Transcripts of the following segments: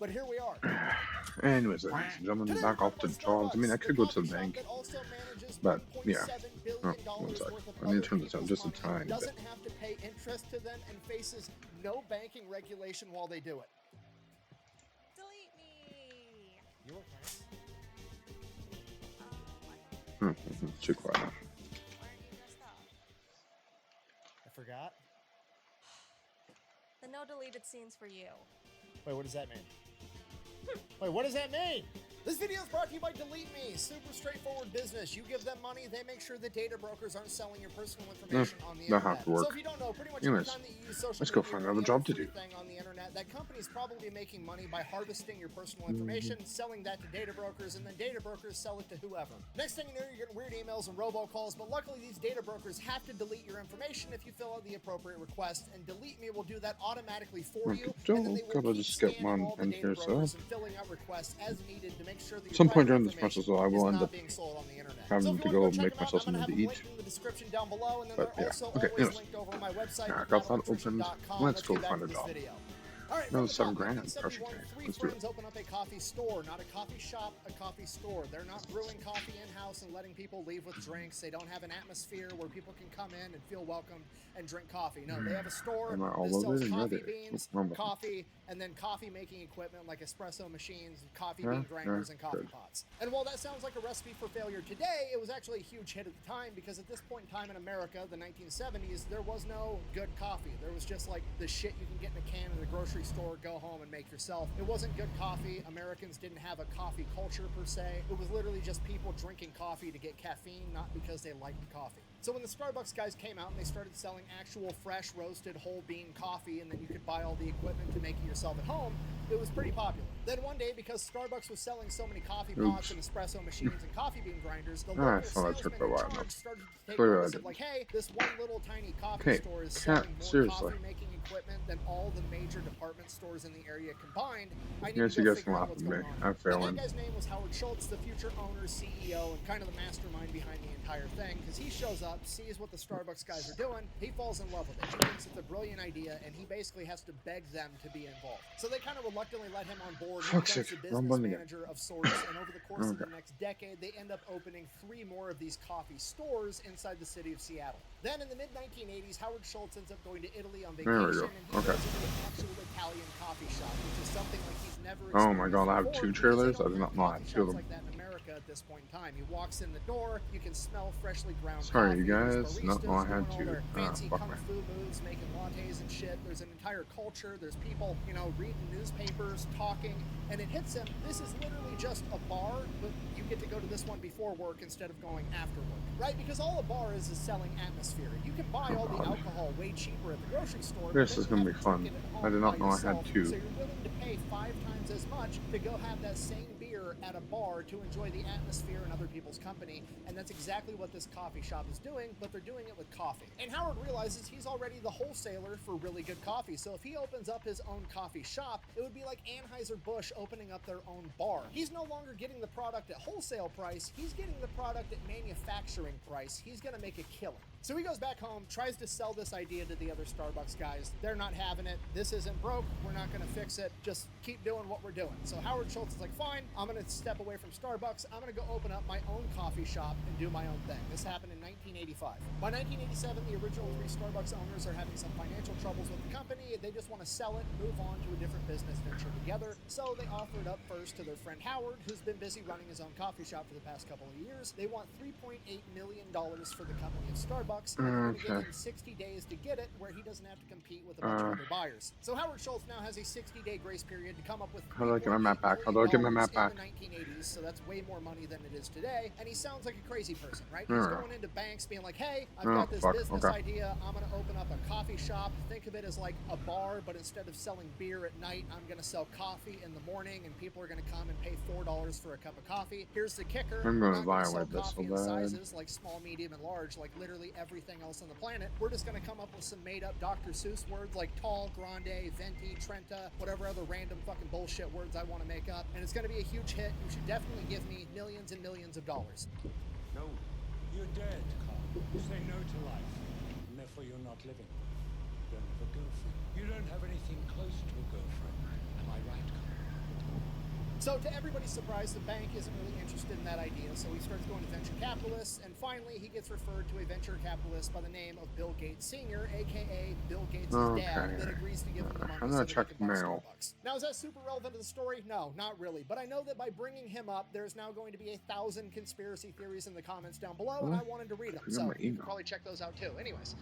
but here we are. Anyways, ladies and gentlemen, Today back we're off talking to about jobs. I mean, I Starbucks, the could go to coffee the shop bank, that also manages but yeah. $1.7 Oh, billion one sec. worth of I need other to turn this down people's just a money, tiny bit. doesn't have to pay interest to them, and faces no banking regulation while they do it. Delete me. You okay? Too quiet. Why aren't you dressed up? I forgot. The no deleted scenes for you. Wait, what does that mean? Wait, what does that mean? This video is brought to you by Delete Me. Super straightforward business. You give them money, they make sure the data brokers aren't selling your personal information on the that internet. have to work. So if you don't know, pretty much Anyways, every time that you use social let's go media find or another any job to free do. thing on the internet, that company's probably making money by harvesting your personal information, selling that to data brokers, and then data brokers sell it to whoever. Next thing you know, you're getting weird emails and robocalls, but luckily these data brokers have to delete your information if you fill out the appropriate request, and Delete Me will do that automatically for you, and then they will Gotta keep just get scanning one all the in data here, brokers so and filling out requests as needed to make sure that your some point private during this process, information I will is end not up being sold on the internet. having So if to you go want to go check make them out, myself I'm going to have something a to link eat. in the description down below, and then But they're yeah, also okay, always anyways. linked over on my website, I got that opened. thebattleofnutrition.com. Let's go get back find to a this job. video. All right, Another from the top, $7 grand. 1971, Perfect. three Let's do it. friends open up a coffee store, not a coffee shop, a coffee store. They're not brewing coffee in-house and letting people leave with drinks. They don't have an atmosphere where people can come in and feel welcomed and drink coffee. No, they have a store Am I all that sells over it? coffee Ready? beans, Rumble. coffee, and then coffee-making equipment like espresso machines, coffee Yeah, bean grinders, yeah, and coffee good. pots. And while that sounds like a recipe for failure today, it was actually a huge hit at the time because at this point in time in America, the 1970s, there was no good coffee. There was just like the shit you can get in a can in the grocery store, go home and make yourself. It wasn't good coffee. Americans didn't have a coffee culture per se. It was literally just people drinking coffee to get caffeine, not because they liked coffee. So when the Starbucks guys came out and they started selling actual fresh roasted whole bean coffee, and then you could buy all the equipment to make it yourself at home, it was pretty popular. Then one day, because Starbucks was selling so many coffee pots and espresso machines and coffee bean grinders, the I local thought that took salesman a in while charge enough. started to take Clearly I notice of didn't. like, hey, this one little tiny coffee Okay, store is cat, selling more seriously. coffee making equipment than all the major department stores in the area combined. I need Yes, to you go guys can figure out laugh what's at me. going on. I'm And failing. that guy's name was Howard Schultz, the future owner, CEO, and kind of the mastermind behind the entire thing, because he shows up, sees what the Starbucks guys are doing, he falls in love with it. He thinks it's a brilliant idea, and he basically has to beg them to be involved. So they kind of reluctantly let him on board. He Fuck's becomes sake, the business rumbling again. manager of sorts, and over the course of the Okay. next decade, they end up opening 3 more of these coffee stores inside the city of Seattle. Then in the mid-1980s, Howard Schultz ends up going to Italy on There we vacation, go. and he Okay. goes into an actual Italian coffee shop, which is something like he's never Oh my god, I have experienced 2 before, because they trailers? I don't did not have know I had coffee 2 of shops them. like that in America at this point in time. He walks in the door, you can smell freshly ground Sorry, coffee. you There's guys, not baristas know I had doing all 2. their fancy Fuck kung me. fu moves, making lattes and shit. There's an entire culture. There's people, reading newspapers, talking, and it hits him. This is literally just a bar, but you get to go to this one before work instead of going after work, right? Because all a bar is selling atmosphere. You can buy all the God. alcohol way cheaper at the grocery store. but This then is you gonna have be to fun. drink it at I home did not by know I had yourself, 2. So you're willing to pay 5 times as much to go have that same beer at a bar to enjoy the atmosphere and other people's company, and that's exactly what this coffee shop is doing, but they're doing it with coffee. And Howard realizes he's already the wholesaler for really good coffee, so if he opens up his own coffee shop, it would be like Anheuser-Busch opening up their own bar. He's no longer getting the product at wholesale price, he's getting the product at manufacturing price. He's gonna make a killing. So he goes back home, tries to sell this idea to the other Starbucks guys. They're not having it. This isn't broke. We're not going to fix it. Just keep doing what we're doing. So Howard Schultz is like, fine, I'm going to step away from Starbucks. I'm going to go open up my own coffee shop and do my own thing. This happened in 1985. By 1987, the original 3 Starbucks owners are having some financial troubles with the company. They just want to sell it, move on to a different business venture together. So they offer it up first to their friend Howard, who's been busy running his own coffee shop for the past couple of years. They want $3.8 million for the company of Starbucks. And they're going to give him 60 days to get it, where he doesn't have to compete with a bunch of other buyers. So Howard Schultz now has a 60-day grace period to come up with How do I get my map back? How do I $3.8 get my map back? in the 1980s, so that's way more money than it is today. And he sounds like a crazy person, right? He's Alright. going into banks being like, hey, I've Oh, got this fuck, business okay. idea. I'm going to open up a coffee shop. Think of it as like a bar, but instead of selling beer at night, I'm going to sell coffee in the morning, and people are going to come and pay $4 for a cup of coffee. Here's the kicker. I'm We're gonna not gonna sell violate this coffee so in bad. sizes like small, medium, and large, like literally everything else on the planet. We're just going to come up with some made-up Dr. Seuss words like tall, grande, venti, trenta, whatever other random fucking bullshit words I want to make up, and it's going to be a huge hit. You should definitely give me millions and millions of dollars. No, you're dead, Carl. You say no to life, and therefore you're not living. You don't have a girlfriend. You don't have anything close to a girlfriend. Am I right, Carl? So to everybody's surprise, the bank isn't really interested in that idea, so he starts going to venture capitalists, and finally he gets referred to a venture capitalist by the name of Bill Gates Sr., aka Bill Gates' dad, that agrees to give him the money I'm so gonna that check he can the buy mail. Starbucks. Now, is that super relevant to the story? No, not really, but I know that by bringing him up, there's now going to be 1,000 conspiracy theories in the comments down below, and I wanted to read them, Check so my you can email. probably check those out too. Anyways.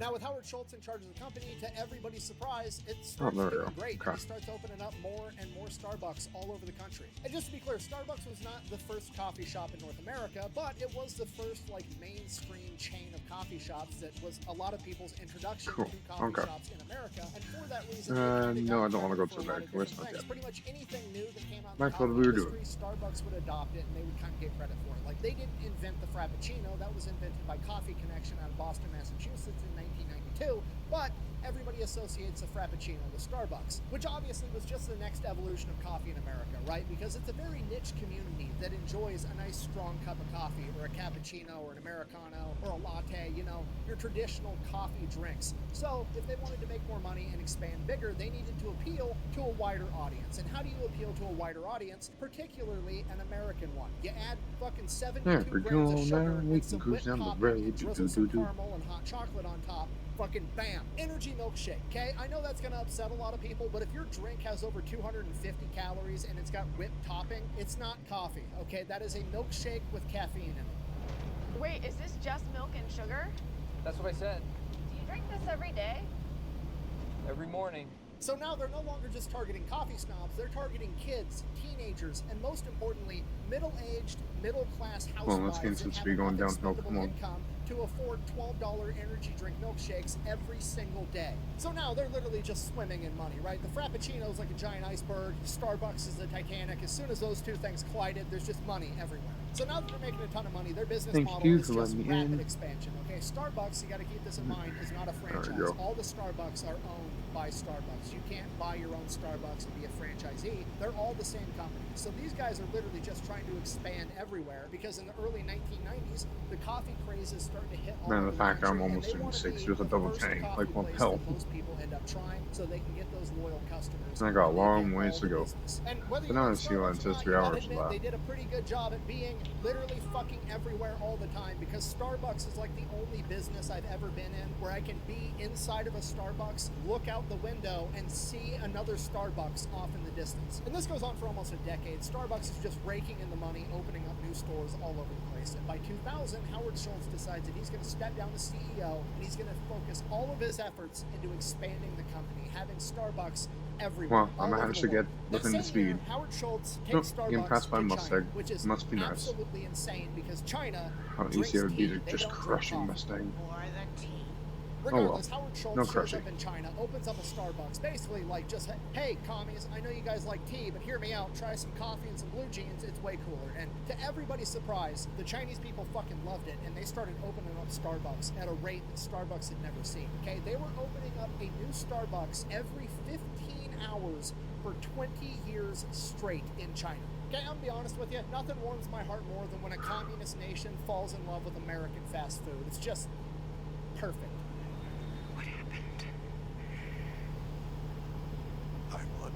Now, with Howard Schultz in charge of the company, to everybody's surprise, it starts there we doing go. great. Okay. He starts opening up more and more Starbucks all over the country. And just to be clear, Starbucks was not the first coffee shop in North America, but it was the first like mainstream chain of coffee shops that was a lot of people's introduction Cool. to coffee Okay. shops in America. And for that reason, they kinda no, got I don't wanna credit go for to a lot that. of Where's different my things. dad? Pretty much anything new that came out in Back the to what coffee we were industry, doing. Starbucks would adopt it and they would kind of get credit for it. Like they didn't invent the Frappuccino. That was invented by Coffee Connection out of Boston, Massachusetts in 1992. But everybody associates a Frappuccino with Starbucks, which obviously was just the next evolution of coffee in America, right? Because it's a very niche community that enjoys a nice strong cup of coffee or a cappuccino or an Americano or a latte, you know, your traditional coffee drinks. So if they wanted to make more money and expand bigger, they needed to appeal to a wider audience. And how do you appeal to a wider audience, particularly an American one? You add fucking 72 There we grams go, of sugar now we and can some cruise whipped down the coffee road. and drizzle some caramel and hot chocolate on top. Fucking bam. Energy milkshake, okay? I know that's gonna upset a lot of people, but if your drink has over 250 calories and it's got whipped topping, it's not coffee, okay? That is a milkshake with caffeine in it. Wait, is this just milk and sugar? That's what I said. Do you drink this every day? Every morning. So now they're no longer just targeting coffee snobs, they're targeting kids, teenagers, and most importantly, middle-aged, middle-class Well, housewives this game that seems to have be going enough downhill. expendable Come on. income to afford $12 energy drink milkshakes every single day. So now they're literally just swimming in money, right? The Frappuccino is like a giant iceberg, Starbucks is the Titanic. As soon as those two things collided, there's just money everywhere. So now that they're making a ton of money, their business Thank model you is for just letting me rapid in. expansion, okay? Starbucks, you gotta keep this in mind, is not a we franchise. go. All the Starbucks are owned by Starbucks. You can't buy your own Starbucks and be a franchisee. They're all the same company. So these guys are literally just trying to expand everywhere because in the early 1990s, the coffee craze is starting to hit all Man, over the the fact I'm country, and almost they doing wanna 6 be with a the double first tank, coffee like, what the place hell? that most people end up trying so they can get those loyal customers. I got a and they long get ways all to the go. business. And whether But you now like I see why it Starbucks or says not, 3 you gotta hours admit left. they did a pretty good job at being literally fucking everywhere all the time because Starbucks is like the only business I've ever been in where I can be inside of a Starbucks, look out the window, and see another Starbucks off in the distance. And this goes on for almost a decade. Starbucks is just raking in the money, opening up new stores all over the place. And by 2000, Howard Schultz decides that he's going to step down as CEO and he's going to focus all of his efforts into expanding the company, having Starbucks everywhere. Well, I all over managed the to get world. That within the same year, speed. Howard Schultz Nope, takes getting Starbucks passed by to Mustang. China, which is Must be nice. absolutely insane because China How drinks easy it would be tea. to They just don't drink crushing coffee. Mustang. Or the tea. Regardless, Howard Schultz No shows crushing. up in China, opens up a Starbucks, basically like just, hey, commies, I know you guys like tea, but hear me out, try some coffee and some blue jeans, it's way cooler. And to everybody's surprise, the Chinese people fucking loved it, and they started opening up Starbucks at a rate that Starbucks had never seen, okay? They were opening up a new Starbucks every 15 hours for 20 years straight in China. Okay, I'm gonna be honest with you, nothing warms my heart more than when a communist nation falls in love with American fast food. It's just perfect. What happened? I won.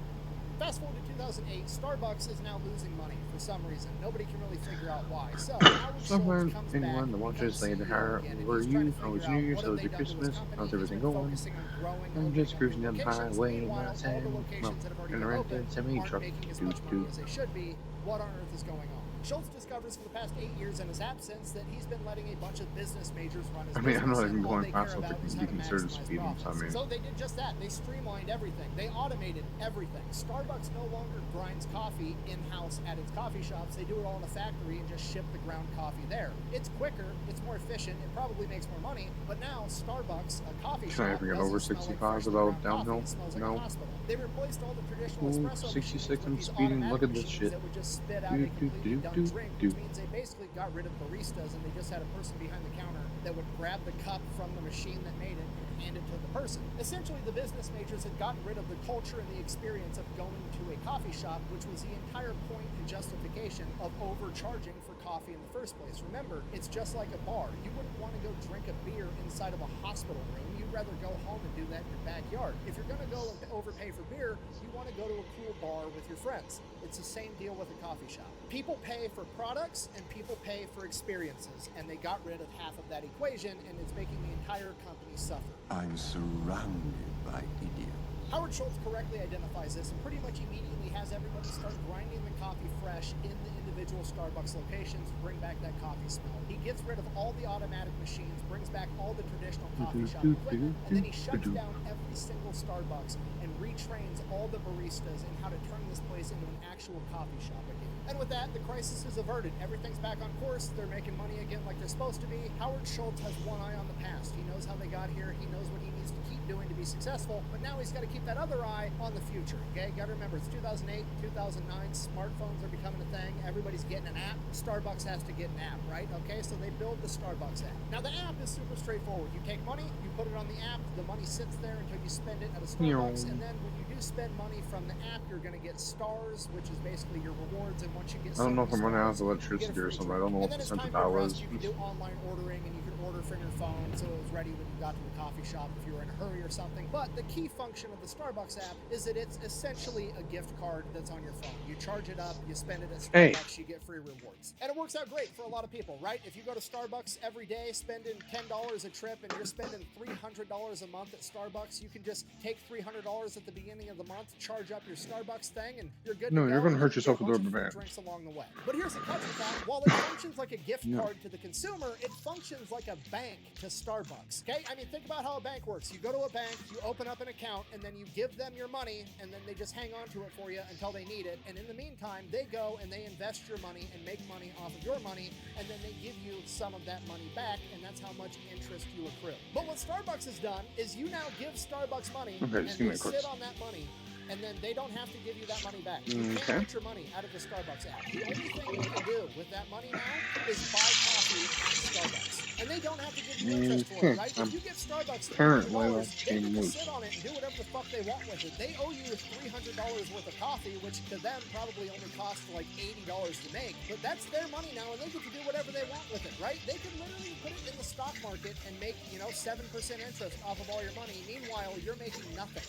Fast forward to 2008, Starbucks is now losing money for some reason. Nobody can really figure out why. So Howard Somewhere Schultz comes back anyone and that watches becomes later, CEO how again, and were he's you? trying to How was figure out New Year's? what How have was they your done to his Christmas? company. How's He's everything been going? focusing on growing, I'm opening just up cruising new down the locations, highway, meanwhile, all the well, locations that have already in a been rented opened semi aren't truck. making as Doo much doo. money as they should be. What on earth is going on? Schultz discovers for the past 8 years in his absence that he's been letting a bunch of business majors run his I mean, I'm business, not and even all going they fast care enough about to is be how to considered maximize speeding, so I profits. mean- So they did just that. They streamlined everything. They automated everything. Starbucks no longer grinds coffee in-house at its coffee shops. They do it all in a factory and just ship the ground coffee there. It's quicker, it's more efficient, it probably makes more money, but now Starbucks, a coffee Can I shop, ever get doesn't over smell like 65 freshly without ground coffee. downhill? It smells like No. a hospital. They replaced all the traditional Ooh, espresso 66 machines with and these speeding. Look at automatic this machines shit. that would just spit out a Do, completely do, done do, drink, do. which means they basically got rid of baristas and they just had a person behind the counter that would grab the cup from the machine that made it and hand it to the person. Essentially, the business majors had gotten rid of the culture and the experience of going to a coffee shop, which was the entire point and justification of overcharging for coffee in the first place. Remember, it's just like a bar. You wouldn't want to go drink a beer inside of a hospital room. You'd you'd rather go home and do that in your backyard. If you're going to go and overpay for beer, you want to go to a cool bar with your friends. It's the same deal with a coffee shop. People pay for products and people pay for experiences, and they got rid of half of that equation, and it's making the entire company suffer. I'm surrounded by idiots. Howard Schultz correctly identifies this and pretty much immediately has everybody start grinding the coffee fresh in the individual Starbucks locations to bring back that coffee smell. He gets rid of all the automatic machines, brings back all the traditional coffee shop equipment, and then he shuts down every single Starbucks and retrains all the baristas in how to turn this place into an actual coffee shop again. And with that, the crisis is averted. Everything's back on course. They're making money again like they're supposed to be. Howard Schultz has one eye on the past. He knows how they got here. He knows what he needs to keep doing to be successful, but now he's got to keep that other eye on the future, okay? Got to remember, it's 2008, 2009, smartphones are becoming a thing. Everybody's getting an app. Starbucks has to get an app, right? Okay, so they build the Starbucks app. Now, the app is super straightforward. You take money, you put it on the app, the money sits there until you spend it at a Starbucks, and then when you do spend money from the app, you're going to get stars, which is basically your rewards, and once you get I don't know if I'm running out of stars, you get a electricity or free something. I drink. don't know And what then as percent time of that was. progressed, you can do online ordering, and you can order from your phone, so it was ready when you got to the coffee shop if you were in a hurry or something. But the key function of the Starbucks app is that it's essentially a gift card that's on your phone. You charge it up, you spend it at Starbucks, you get free rewards. And it works out great for a lot of people, right? If you go to Starbucks every day, spending $10 a trip, and you're spending $300 a month at Starbucks, you can just take $300 at the beginning of the month, charge up your Starbucks thing, and you're good No, to go. you're gonna and hurt you yourself get a with bunch of rubber free bands. drinks along the way. But here's the catch with that. While it functions like a gift No. card to the consumer, it functions like a bank to Starbucks. Okay? I mean, think about how a bank works. You go to a bank, you open up an account, and then you give them your money, and then they just hang on to it for you until they need it. And in the meantime, they go and they invest your money and make money off of your money, and then they give you some of that money back, and that's how much interest you accrue. But what Starbucks has done is you now give Starbucks money, Okay, and just give me they a quick- sit on that money, and then they don't have to give you that money back. You Okay. can't get your money out of the Starbucks app. The only thing you can do with that money now is buy coffee at Starbucks. And they don't have to give you interest for it, right? If you give Starbucks Apparently, $300, that's they being get to loose. sit on it and do whatever the fuck they want with it. They owe you $300 worth of coffee, which to them probably only costs like $80 to make. But that's their money now, and they get to do whatever they want with it, right? They could literally put it in the stock market and make, 7% interest off of all your money. Meanwhile, you're making nothing.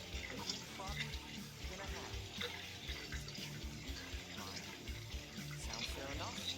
Sounds fair enough.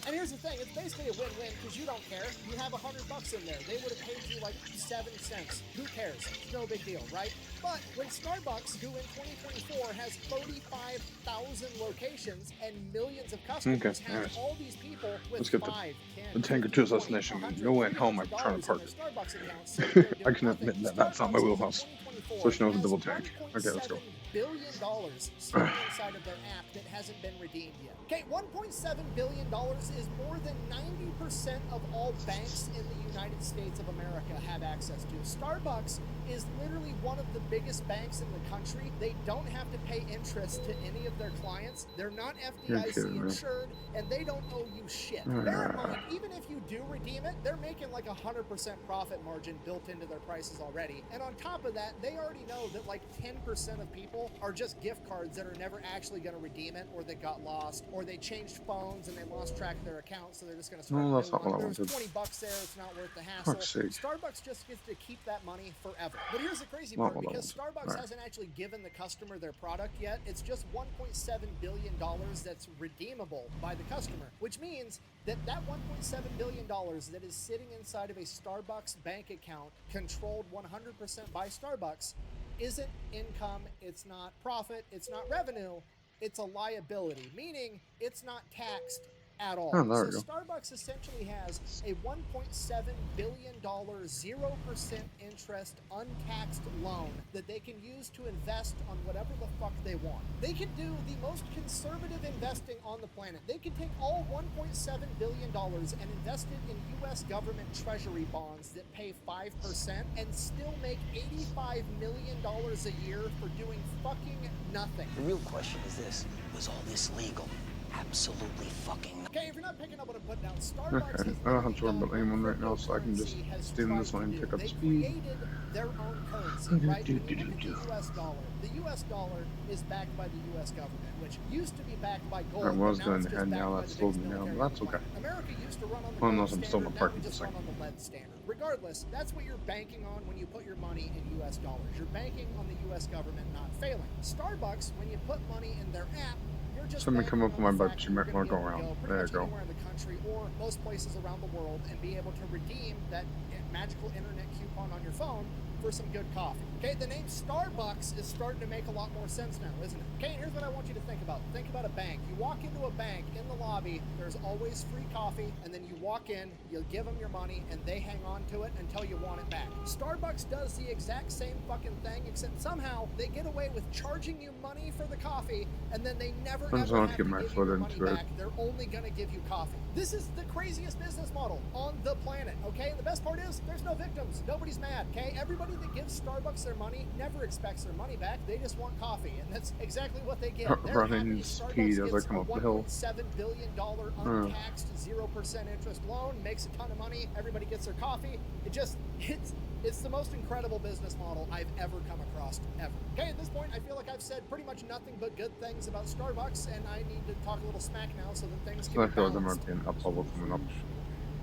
And here's the thing, it's basically a win-win because you don't care. You have $100 in there. They would have paid you like 7 cents. Who cares? It's no big deal, right? But when Starbucks, who in 2024 has 35,000 locations and millions of customers, Okay, has alright. all these people with Let's get the- 5, 10, the Tanker 20, 2 assassination. 100, No way in hell am I $300 trying to park in it. their Starbucks accounts sitting there I doing can admit nothing. that that's not my Starbucks in wheelhouse. 2024 So she knows the has double tank. Okay, let's go. $1.7 billion sitting inside of their app that hasn't been redeemed yet. Okay, $1.7 billion is more than 90% of all banks in the United States of America have access to. Starbucks is literally one of the biggest banks in the country. They don't have to pay interest to any of their clients. They're not You're FDIC kidding me. insured, and they don't owe you shit. Bear in mind, even if you do redeem it, they're making like 100% profit margin built into their prices already. And on top of that, they already know that like 10% of people are just gift cards that are never actually going to redeem it, or they got lost, or they changed phones and they lost track of their account, so they're just going to start No, a that's new not what one. I There's wanted. $20 there, it's not worth the hassle. Fuck's sake. Starbucks just gets to keep that money forever. But here's the crazy Not part, what I because wanted. Starbucks Alright. hasn't actually given the customer their product yet. It's just $1.7 billion that's redeemable by the customer, which means that that $1.7 billion that is sitting inside of a Starbucks bank account controlled 100% by Starbucks isn't income, it's not profit, it's not revenue, it's a liability, meaning it's not taxed at all. Oh, there we So go. Starbucks essentially has a $1.7 billion 0% interest untaxed loan that they can use to invest on whatever the fuck they want. They can do the most conservative investing on the planet. They can take all $1.7 billion and invest it in U.S. government treasury bonds that pay 5% and still make $85 million a year for doing fucking nothing. The real question is this: was all this legal? absolutely fucking not. Okay, if you're not picking up what I'm putting down, Starbucks Okay, has I don't have to worry literally about done anyone what right now, so I can just cryptocurrency has stay in this tried to lane, do. pick up They speed. created their own currency, right? When you look at the US dollar is backed by the US government, which used to be backed by gold. I was but now going it's to just head backed now, by that the slowed biggest me down, military but that's on the okay. planet. America used to run on the Well, gold unless I'm still in standard, the now we parking just second. run on the lead standard. Regardless, that's what you're banking on when you put your money in US dollars. You're banking on the US government not failing. Starbucks, when you put money in their app, you're just Somebody come banking up with on my the butt, fact you that might you're want to gonna go be able around. pretty There you much go. anywhere in the country or most places around the world and be able to redeem that magical internet coupon on your phone for some good coffee. Okay, the name Starbucks is starting to make a lot more sense now, isn't it? Okay, here's what I want you to think about. Think about a bank. You walk into a bank, in the lobby, there's always free coffee, and then you walk in, you give them your money, and they hang on to it until you want it back. Starbucks does the exact same fucking thing, except somehow they get away with charging you money for the coffee, and then they never I'm just ever gonna have get to my give you foot your money into it. back. They're only gonna give you coffee. This is the craziest business model on the planet, okay? And the best part is, there's no victims. Nobody's mad, okay? Everybody that gives Starbucks their money never expects their money back. They just want coffee, and that's exactly what they get. They're Running happy speed Starbucks as I gets come a up the hill. $1.7 billion untaxed 0% interest loan, makes a ton of money. Everybody gets their coffee. It's the most incredible business model I've ever come across, ever. Okay, at this point, I feel like I've said pretty much nothing but good things about Starbucks, and I need to talk a little smack now so that things So can I be feel like I'm balanced. being up level coming up.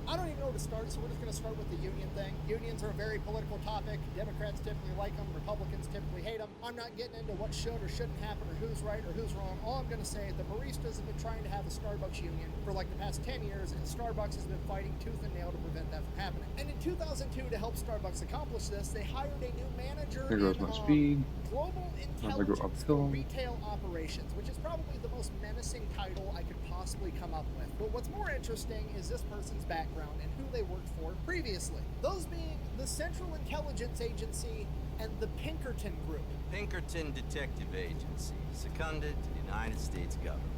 I don't even know where to start, so we're just going to start with the union thing. Unions are a very political topic. Democrats typically like them. Republicans typically hate them. I'm not getting into what should or shouldn't happen or who's right or who's wrong. All I'm going to say is the baristas have been trying to have a Starbucks union for like the past 10 years, and Starbucks has been fighting tooth and nail to prevent that from happening. And in 2002, to help Starbucks accomplish this, they hired a new manager There goes in my speed. Global As I go Intelligence for uphill. Retail Operations, which is probably the most menacing title I could possibly come up with. But what's more interesting is this person's background and who they worked for previously. Those being the Central Intelligence Agency and the Pinkerton Group. Pinkerton Detective Agency, seconded to the United States government.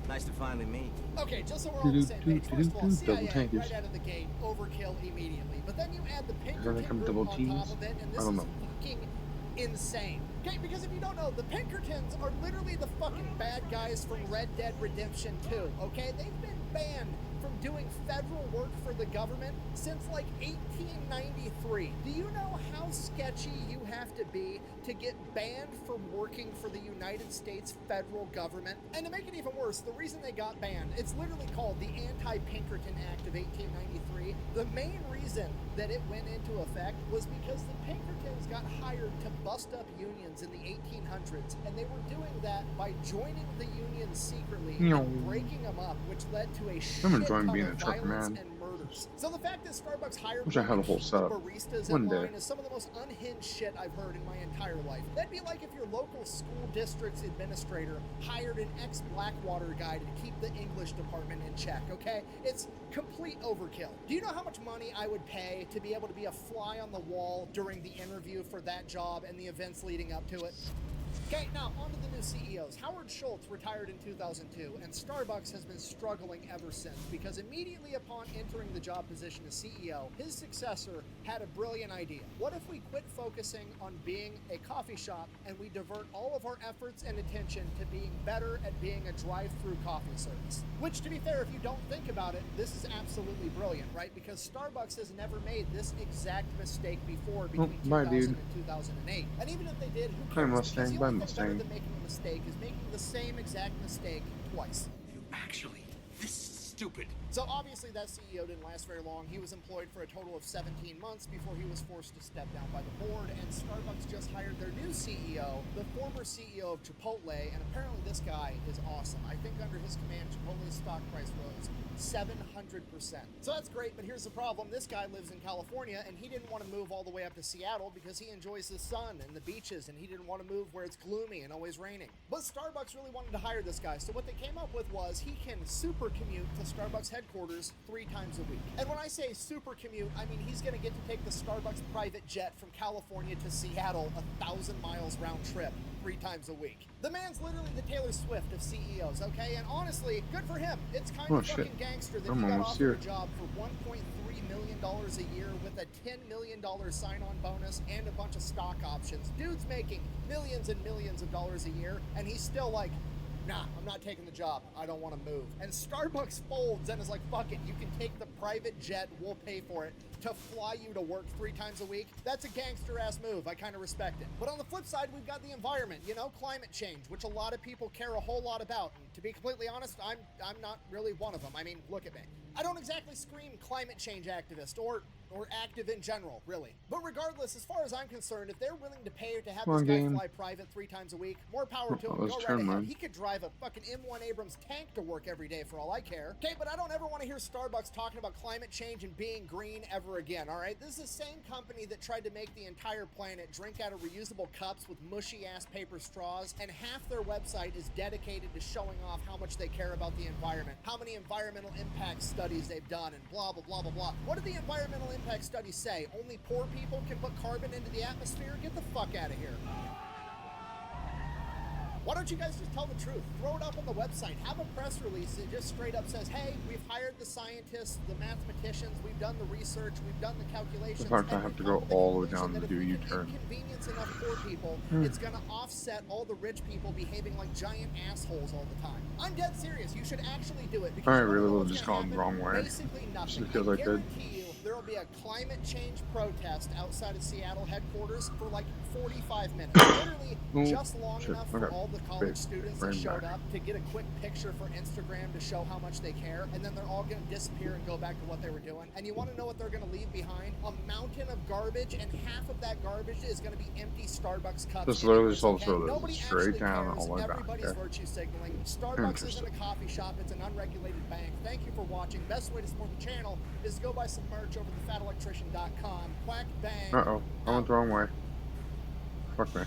Nice to finally meet. Okay, just so we're all on the same page. First of all, Double CIA, tankers. right out of the gate, overkill immediately. But then you add the Here they Pinkerton come, Group double on Ts. top of it, and I this don't is know. fucking insane. Okay, because if you don't know, the Pinkertons are literally the fucking bad guys from Red Dead Redemption 2, okay? They've been banned from doing federal work for the government since like 1893. Do you know how sketchy you have to be to get banned from working for the United States federal government? And to make it even worse, the reason they got banned, it's literally called the Anti-Pinkerton Act of 1893. The main reason that it went into effect was because the Pinkertons got hired to bust up unions in the 1800s, and they were doing that by joining the unions secretly and breaking them up, which led to a shit I'm enjoying ton being of a trucker, violence man. and murders. So the fact that Starbucks hired Wish I had a whole keep setup. baristas One in day. line is some of the most unhinged shit I've heard in my entire life. That'd be like if your local school district's administrator hired an ex-Blackwater guy to keep the English department in check, okay? It's complete overkill. Do you know how much money I would pay to be able to be a fly on the wall during the interview for that job and the events leading up to it? Okay, now on to the new CEOs. Howard Schultz retired in 2002, and Starbucks has been struggling ever since because immediately upon entering the job position as CEO, his successor had a brilliant idea. What if we quit focusing on being a coffee shop and we divert all of our efforts and attention to being better at being a drive-through coffee service? Which, to be fair, if you don't think about it, this is absolutely brilliant, right? Because Starbucks has never made this exact mistake before between bye, 2000 dude. and 2008. And even if they did, who Hi, cares? Mustang. Because the Bye, only thing better Mustang. than making a mistake is making the same exact mistake twice. Actually, this is stupid. So obviously that CEO didn't last very long. He was employed for a total of 17 months before he was forced to step down by the board, and Starbucks just hired their new CEO, the former CEO of Chipotle, and apparently this guy is awesome. I think under his command, Chipotle's stock price rose 700%. So that's great, but here's the problem. This guy lives in California, and he didn't want to move all the way up to Seattle because he enjoys the sun and the beaches, and he didn't want to move where it's gloomy and always raining. But Starbucks really wanted to hire this guy, so what they came up with was he can super commute to Starbucks headquarters 3 times a week. And when I say super commute, I mean he's going to get to take the Starbucks private jet from California to Seattle 1,000 miles round trip 3 times a week. The man's literally the Taylor Swift of CEOs, okay? And honestly, good for him. It's kind Oh, of shit. fucking gangster that I'm he got almost offered here. a job for $1.3 million a year with a $10 million sign-on bonus and a bunch of stock options. Dude's making millions and millions of dollars a year, and he's still like, Nah, I'm not taking the job. I don't want to move. And Starbucks folds and is like, fuck it, you can take the private jet, we'll pay for it, to fly you to work 3 times a week. That's a gangster ass move. I kind of respect it. But on the flip side, we've got the environment, you know, climate change, which a lot of people care a whole lot about. And to be completely honest, I'm not really one of them. I mean, look at me. I don't exactly scream climate change activist or active in general, really. But regardless, as far as I'm concerned, if they're willing to pay to have this guy fly private 3 times a week, more power to him. Go right ahead. He could drive a fucking M1 Abrams tank to work every day for all I care. Okay, but I don't ever want to hear Starbucks talking about climate change and being green ever again, all right? This is the same company that tried to make the entire planet drink out of reusable cups with mushy-ass paper straws, and half their website is dedicated to showing off how much they care about the environment, how many environmental impact studies they've done, and blah, blah, blah, blah, blah. What did the environmental impact studies say? Only poor people can put carbon into the atmosphere? Get the fuck out of here. Why don't you guys just tell the truth? Throw it up on the website. Have a press release that just straight up says, hey, we've hired the scientists, the mathematicians, we've done the research, we've done the calculations. In fact, I have to go all the way down to do a U-turn. Inconvenience enough poor people, it's gonna offset all the rich people behaving like giant assholes all the time. I'm dead serious. You should actually do it. Because I really will just go the wrong way. Basically nothing. Just because I could. There will be a climate change protest outside of Seattle headquarters for like 45 minutes. Literally just long enough for all the college students that showed up to get a quick picture for Instagram to show how much they care, and then they're all going to disappear and go back to what they were doing. And you want to know what they're going to leave behind? A mountain of garbage, and half of that garbage is going to be empty Starbucks cups. Just literally just straight down all the way back. Everybody's virtue signaling. Starbucks isn't a coffee shop, it's an unregulated bank. Thank you for watching. Best way to support the channel is to go buy some merch over at thefatelectrician.com. Quack bang. Uh-oh, I went the wrong way. Fuck me.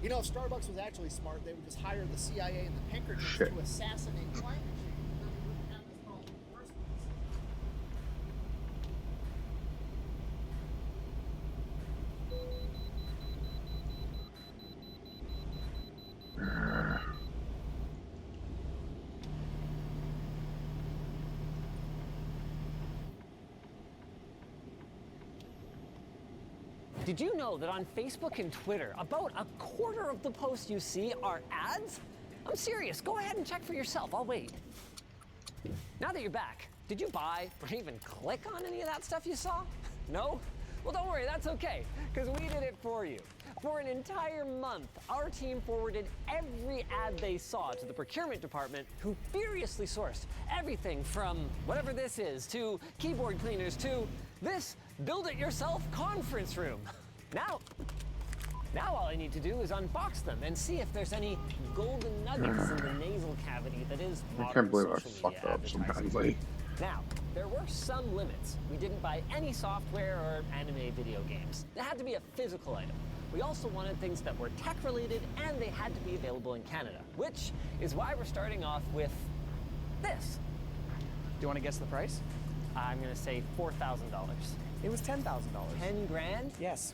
You know, if Starbucks was actually smart, they would just hire the CIA and the Pinkertons to assassinate climate change. Then we wouldn't have this problem in the first place. Did you know that on Facebook and Twitter, about a quarter of the posts you see are ads? I'm serious. Go ahead and check for yourself. I'll wait. Now that you're back, did you buy or even click on any of that stuff you saw? No? Well, don't worry. That's okay, because we did it for you. For an entire month, our team forwarded every ad they saw to the procurement department, who furiously sourced everything from whatever this is to keyboard cleaners to this build-it-yourself conference room. Now all I need to do is unbox them and see if there's any golden nuggets in the nasal cavity that is modern I can't believe I social media fucked up so advertising. badly. Now, there were some limits. We didn't buy any software or anime video games. It had to be a physical item. We also wanted things that were tech-related, and they had to be available in Canada, which is why we're starting off with this. Do you want to guess the price? I'm gonna say $4,000. It was $10,000. 10 grand? Yes.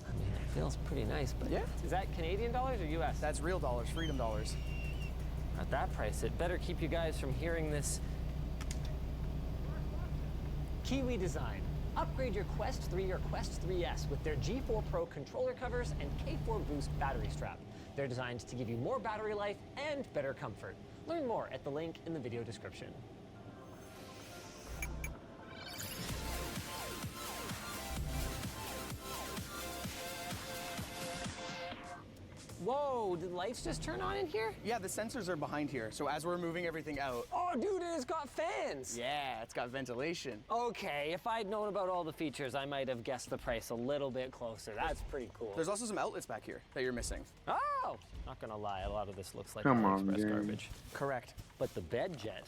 I mean, it feels pretty nice, but yeah. Is that Canadian dollars or US? That's real dollars, freedom dollars. At that price, it better keep you guys from hearing this. Kiwi Design. Upgrade your Quest 3 or Quest 3S with their G4 Pro controller covers and K4 Boost battery strap. They're designed to give you more battery life and better comfort. Learn more at the link in the video description. Whoa, did lights just turn on in here? Yeah, the sensors are behind here, so as we're moving everything out... Oh, dude, it's got fans! Yeah, it's got ventilation. Okay, if I'd known about all the features, I might have guessed the price a little bit closer. That's pretty cool. There's also some outlets back here that you're missing. Oh! Not gonna lie, a lot of this looks like Come on, AliExpress dude. garbage. Correct. But the bed jet,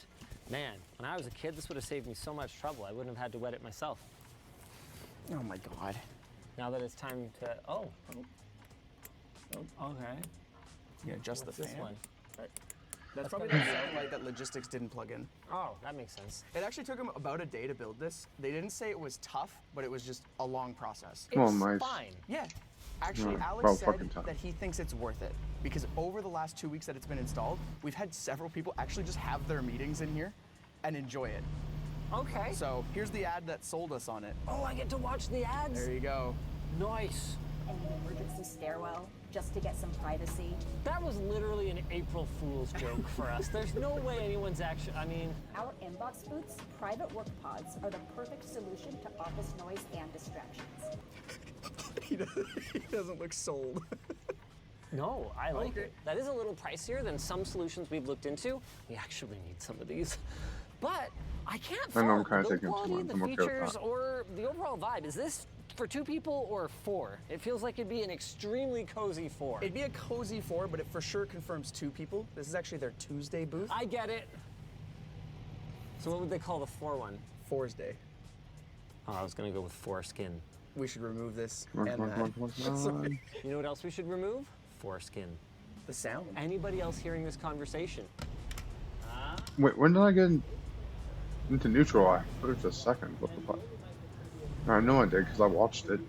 man, when I was a kid, this would have saved me so much trouble. I wouldn't have had to wet it myself. Oh my God. Now that it's time to, oh, okay. Yeah, just What's the this fan. one? That's probably the sound light that Logistics didn't plug in. Oh, that makes sense. It actually took them about a day to build this. They didn't say it was tough, but it was just a long process. Well, It's nice. fine. Yeah. Actually, Yeah, Alex about said fucking time. that he thinks it's worth it because over the last 2 weeks that it's been installed, we've had several people actually just have their meetings in here and enjoy it. Okay. So here's the ad that sold us on it. Oh, I get to watch the ads? There you go. Nice. in the emergency stairwell just to get some privacy. That was literally an April Fool's joke for us. There's no way anyone's actually, I mean... Our inbox booths, private work pods, are the perfect solution to office noise and distractions. He doesn't look sold. No, I like it. That is a little pricier than some solutions we've looked into. We actually need some of these. But I can't I know I'm fault kinda the taking build too quality, much. the I'm okay with features, that. or the overall vibe. Is this for 2 people or 4? It feels like it'd be an extremely cozy 4. It'd be a cozy 4, but it for sure confirms 2 people. This is actually their Tuesday booth. I get it. So what would they call the 4 one? Fours Day. Oh, I was gonna go with foreskin. We should remove this Come on, and come on, that. come on, come on, come on. You know what else we should remove? Foreskin. The sound. Anybody else hearing this conversation? Wait, when did I get into neutral? I put it just a second. What the fuck? I know I did because I watched it.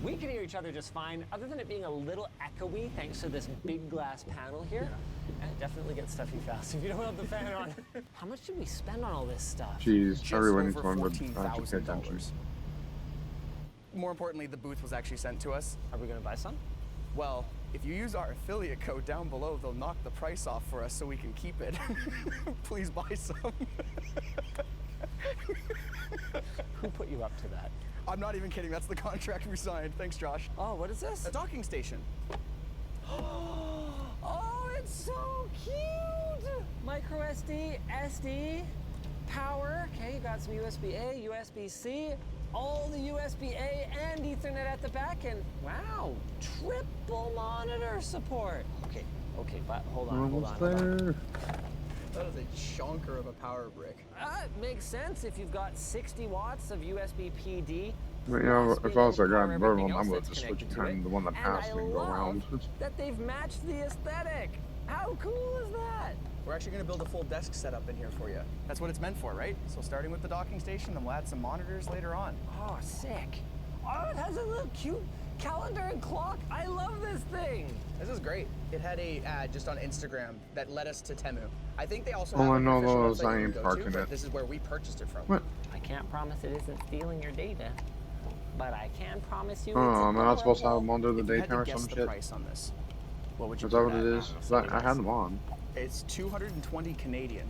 We can hear each other just fine, other than it being a little echoey thanks to this big glass panel here. And it definitely gets stuffy fast if you don't have the fan on. How much did we spend on all this stuff? Jeez, Just everyone needs over to learn to pay attention. $14,000. More importantly, the booth was actually sent to us. Are we gonna buy some? Well, if you use our affiliate code down below, they'll knock the price off for us so we can keep it. Please buy some. Who put you up to that? I'm not even kidding. That's the contract we signed. Thanks, Josh. Oh, what is this? A docking station. Oh, it's so cute! Micro SD, SD, power. Okay, you got some USB-A, USB-C, all the USB-A and Ethernet at the back, and wow, triple monitor support. Okay, but hold on. Almost there. That is a chonker of a power brick. It makes sense if you've got 60 watts of USB PD. But, you know, if I was a guy in everything Burble, I else would that's just switch connected to behind it. the one that And passed I me and go love around. that they've matched the aesthetic. How cool is that? We're actually going to build a full desk setup in here for you. That's what it's meant for, right? So starting with the docking station, then we'll add some monitors later on. Oh, sick. Oh, it has a little cute calendar and clock. I love this thing. This is great. It had a ad just on Instagram that led us to Temu. I think they also Oh, have I an know official those. website I you ain't can go to, parking but it. this is where we purchased it from. What? I can't promise it isn't stealing your data, but I can promise you Oh, it's am I not supposed to have them adorable. under the If you had daytime to or guess some the shit? price on this, what would you Is that put what it is? 'Cause I had them on. It's 220 Canadian.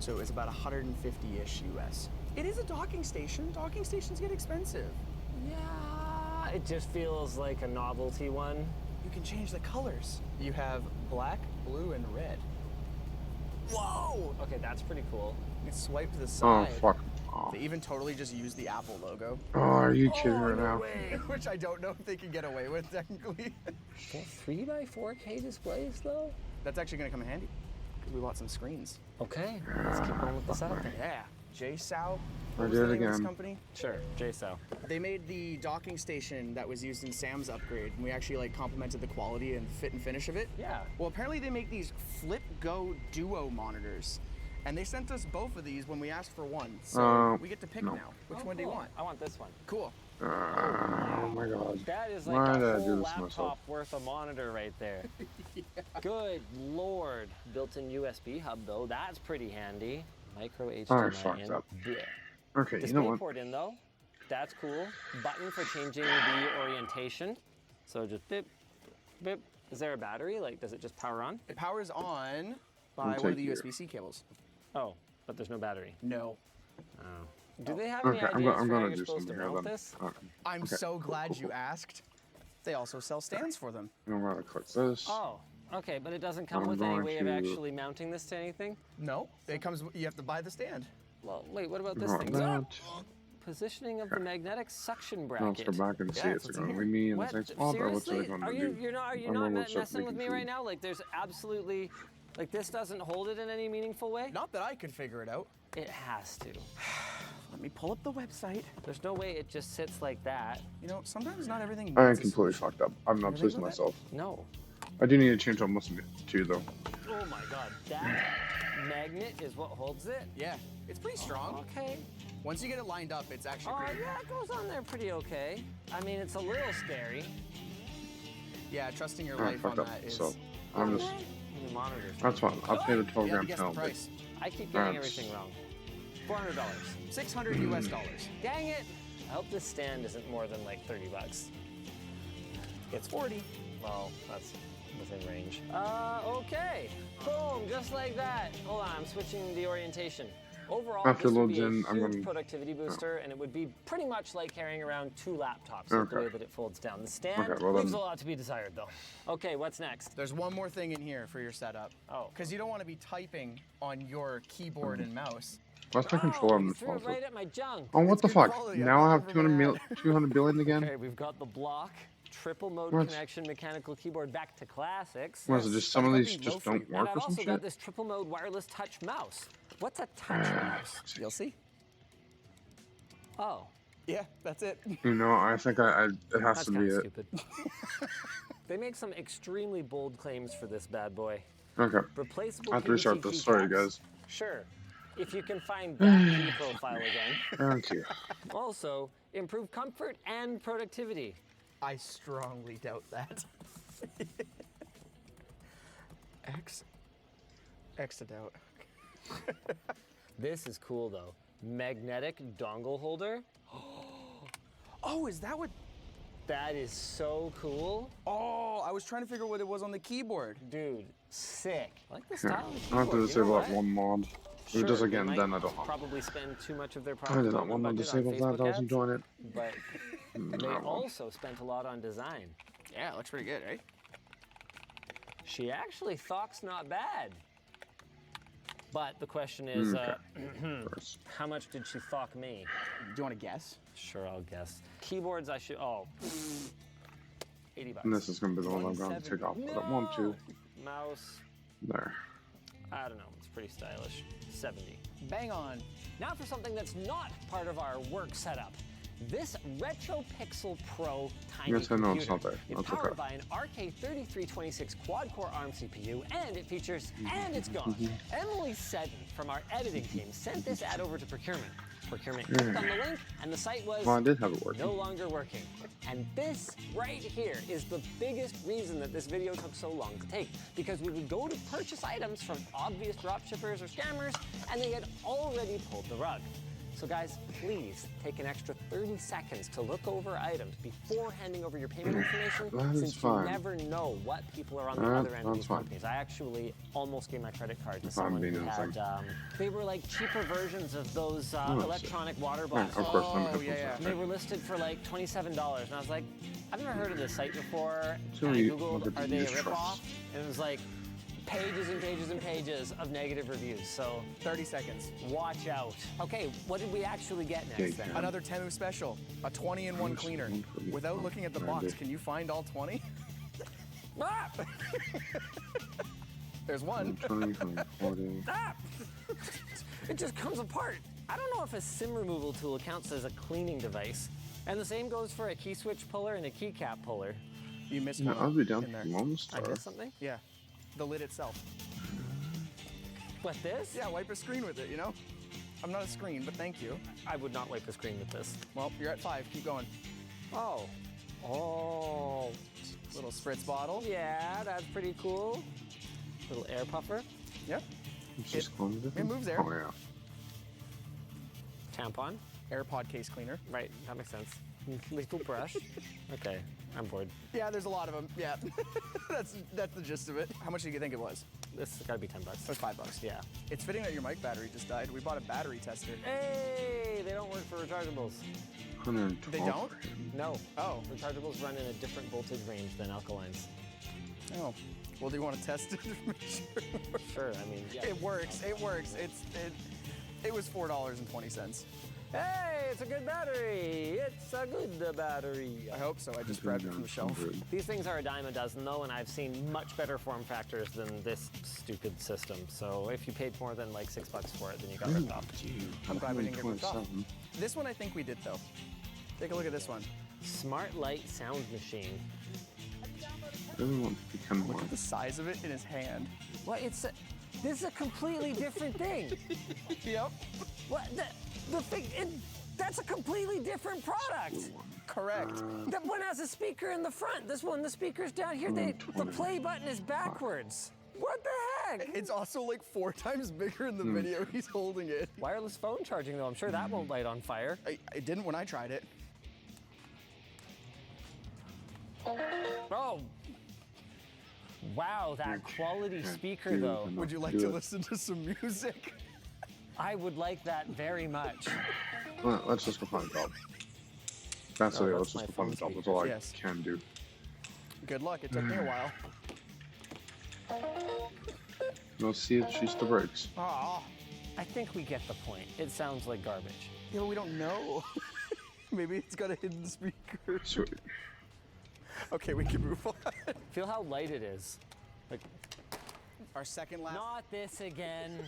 So it's about 150-ish US. It is a docking station. Docking stations get expensive. Yeah, it just feels like a novelty one. You can change the colors. You have black, blue, and red. Whoa! Okay, that's pretty cool. You can swipe to the Oh, side. fuck. Oh, They even totally just use the Apple logo. are you kidding right now? Which I don't know if they can get away with, technically. Well, 3x4K displays, though? That's actually going to come in handy. Because we bought some screens. Okay, let's keep going with the setup then. Yeah. JSOW. I What was did the it name of this again. company? Sure, JSO. They made the docking station that was used in Sam's upgrade, and we actually like complimented the quality and fit and finish of it. Yeah. Well, apparently they make these Flip Go Duo monitors, and they sent us both of these when we asked for one. So we get to pick no. now. Which one do you want? I want this one. Cool. Oh my god. That is Why like did I a do whole this to myself? laptop worth of monitor right there. Good lord. Built-in USB hub though, that's pretty handy. Micro HDMI fucked in. up. Blech. Okay, you know Display what? port in though. That's cool. Button for changing the orientation. So just bip, bip. Is there a battery? Like, does it just power on? It powers on by I'll one of take the your- USB-C cables. Oh, but there's no battery. No. Oh. Do they have any Okay, ideas I'm for how gonna you're do supposed to something here mount then. this? I'm Okay, so cool, glad cool, you cool. asked. They also sell stands for them. I'm gonna click this. Oh, okay, but it doesn't come I'm with any going way of to- actually mounting this to anything? No, it comes. You have to buy the stand. Well, wait, what about this Not thing? that. Positioning of the magnetic suction Now let's bracket. go back and see Yeah, it's it's gonna in be me in the What? same spot, or what's Seriously? it gonna Are do? you not I'm gonna start messing with me making right food. now? Like there's absolutely like this doesn't hold it in any meaningful way? Not that I could figure it out. It has to. Let me pull up the website. There's no way it just sits like that. You know, sometimes not everything. I am needs a completely solution. fucked up. I'm not Everything pleased with with it? myself. No. I do need to change almost too, though. Oh my god. That magnet is what holds it? Yeah, it's pretty strong. Okay. Once you get it lined up, it's actually Oh pretty. yeah, it goes on there pretty okay. I mean, it's a little scary. Yeah, trusting your I life on fucked up. that is. So I'm just. The monitors. That's fine. I'll pay the 12 You have gram to guess the penalty. price. I keep getting That's- everything wrong. $400. $600 US dollars. Dang it! I hope this stand isn't more than like 30 bucks. It's 40. Well, that's within range. Okay. Boom, just like that. Hold on, I'm switching the orientation. Overall, After this would loads be a in, I'm huge gonna- productivity booster, and it would be pretty much like carrying around 2 laptops with the Okay. way that it folds down. The stand Okay, well leaves then- a lot to be desired, though. Okay, what's next? There's one more thing in here for your setup. Oh. Because you don't want to be typing on your keyboard and mouse. What's the controller on you the threw it closet? right at my junk. Oh, what It's the good fuck? quality, I'm Now I not have over 200 billion again? Okay, we've got the block, triple mode What? connection, mechanical keyboard back to classics. Was it just some of Like, these that'd be just low for don't you. And work I've or some also got shit? this triple mode wireless touch mouse. What's a touch mouse? You'll see. Oh, Yeah, that's it. You know, I think it has that's to kind be of it. stupid. They make some extremely bold claims for this bad boy. Okay. Replaceable I have to restart PVC this. Sorry, keycaps? guys. Sure. If you can find that key profile again. Thank you. Also, improve comfort and productivity. I strongly doubt that. X to doubt. This is cool though. Magnetic dongle holder. Oh, is that what? That is so cool. Oh, I was trying to figure out what it was on the keyboard. Dude, sick. I like the Yeah. style of the I have keyboard. to you know disable that what? one mod. Sure, Just they again, might then I don't know. probably spend too much of their I profit did not want to disable that. I was enjoying it. But they No. also spent a lot on design. Yeah, it looks pretty good, right? She actually thoughts not bad. But the question is, Of course. how much did she thought me? Do you want to guess? Sure, I'll guess. Keyboards, I should. Oh, 80 bucks. And this is going to be the one I'm going to take off. But I want to. Mouse, There. I don't know. It's pretty stylish. 70. Bang on. Now for something that's not part of our work setup. This RetroPixel Pro tiny Yes, I know computer. it's not there. It's That's powered okay. by an RK3326 quad-core ARM CPU, and it features, and it's gone. Emily Seddon from our editing team sent this ad over to procurement. Procurement clicked on the link, and the site was Well, I did have it working. no longer working. And this right here is the biggest reason that this video took so long to take, because we would go to purchase items from obvious dropshippers or scammers, and they had already pulled the rug. So guys, please take an extra 30 seconds to look over items before handing over your payment information, That is since fine. you never know what people are on the That- other end of that's these fine. companies. I actually almost gave my credit card to If I'm someone being who innocent. had, they were like cheaper versions of those Oh, electronic water Yeah, bottles. of course. Oh, I'm yeah. And they were listed for like $27, and I was like, I've never heard of this site before. So And I you googled, look at the are they a use ripoff? trucks. And it was like pages and pages and pages of negative reviews. So 30 seconds. watch out. Okay, what did we actually get next Okay, then? yeah. Another Temu special. A 20-in-1 cleaner. Without looking at the box, can you find all 20? Ah! There's one. 20, 40. Ah! It just comes apart. I don't know if a SIM removal tool counts as a cleaning device. And the same goes for a key switch puller and a keycap puller. You missed Yeah, one. I'll be down in there. for Lone I Star. missed something? Yeah. The lid itself. What, this? Yeah, wipe a screen with it, you know? I'm not a screen, but thank you. I would not wipe the screen with this. Well, you're at 5. Keep going. Oh. Oh. Little spritz bottle. Yeah, that's pretty cool. Little air puffer. Yep. It's just clone different. it moves there. Oh, yeah. Tampon. AirPod case cleaner. Right, that makes sense. Lethal brush. Okay, I'm bored. Yeah, there's a lot of them. Yeah. that's the gist of it. How much do you think it was? This has got to be $10. It was $5. Yeah. It's fitting that your mic battery just died. We bought a battery tester. Hey, they don't work for rechargeables. 112 They don't? for him. No. Oh. Rechargeables run in a different voltage range than alkalines. Oh. Well, do you want to test it to make sure? Sure, I mean, yeah. It works. It works. It was $4.20. Hey, it's a good battery. It's a good battery. I hope so. I just grabbed it from the shelf. 100. These things are a dime a dozen though, and I've seen much better form factors than this stupid system. So if you paid more than like $6 for it, then you got ripped off. I'm glad we didn't get ripped off. 127. This one I think we did though. Take a look at this one. Smart Light sound machine. I really want to become more. Look at the size of it in his hand. Well, this is a completely different thing. Yep. What the thing? That's a completely different product. Correct. That one has a speaker in the front. This one, the speaker's down here. The play button is backwards. What the heck? It's also like 4 times bigger in the video he's holding it. Wireless phone charging though, I'm sure that won't light on fire. It didn't when I tried it. Oh. Wow, that quality speaker do though. enough Would you like do to it. listen to some music? I would like that very much. Well, let's just go find a job. That's No, it. that's Let's just my go find a phone job. That's all I Yes. can do. Good luck. It took me a while. We'll see if she's the brakes. Aw. I think we get the point. It sounds like garbage. Yeah, we don't know. Maybe it's got a hidden speaker. Sweet. Okay, we can move on. Feel how light it is. Like, Our second last. not this again.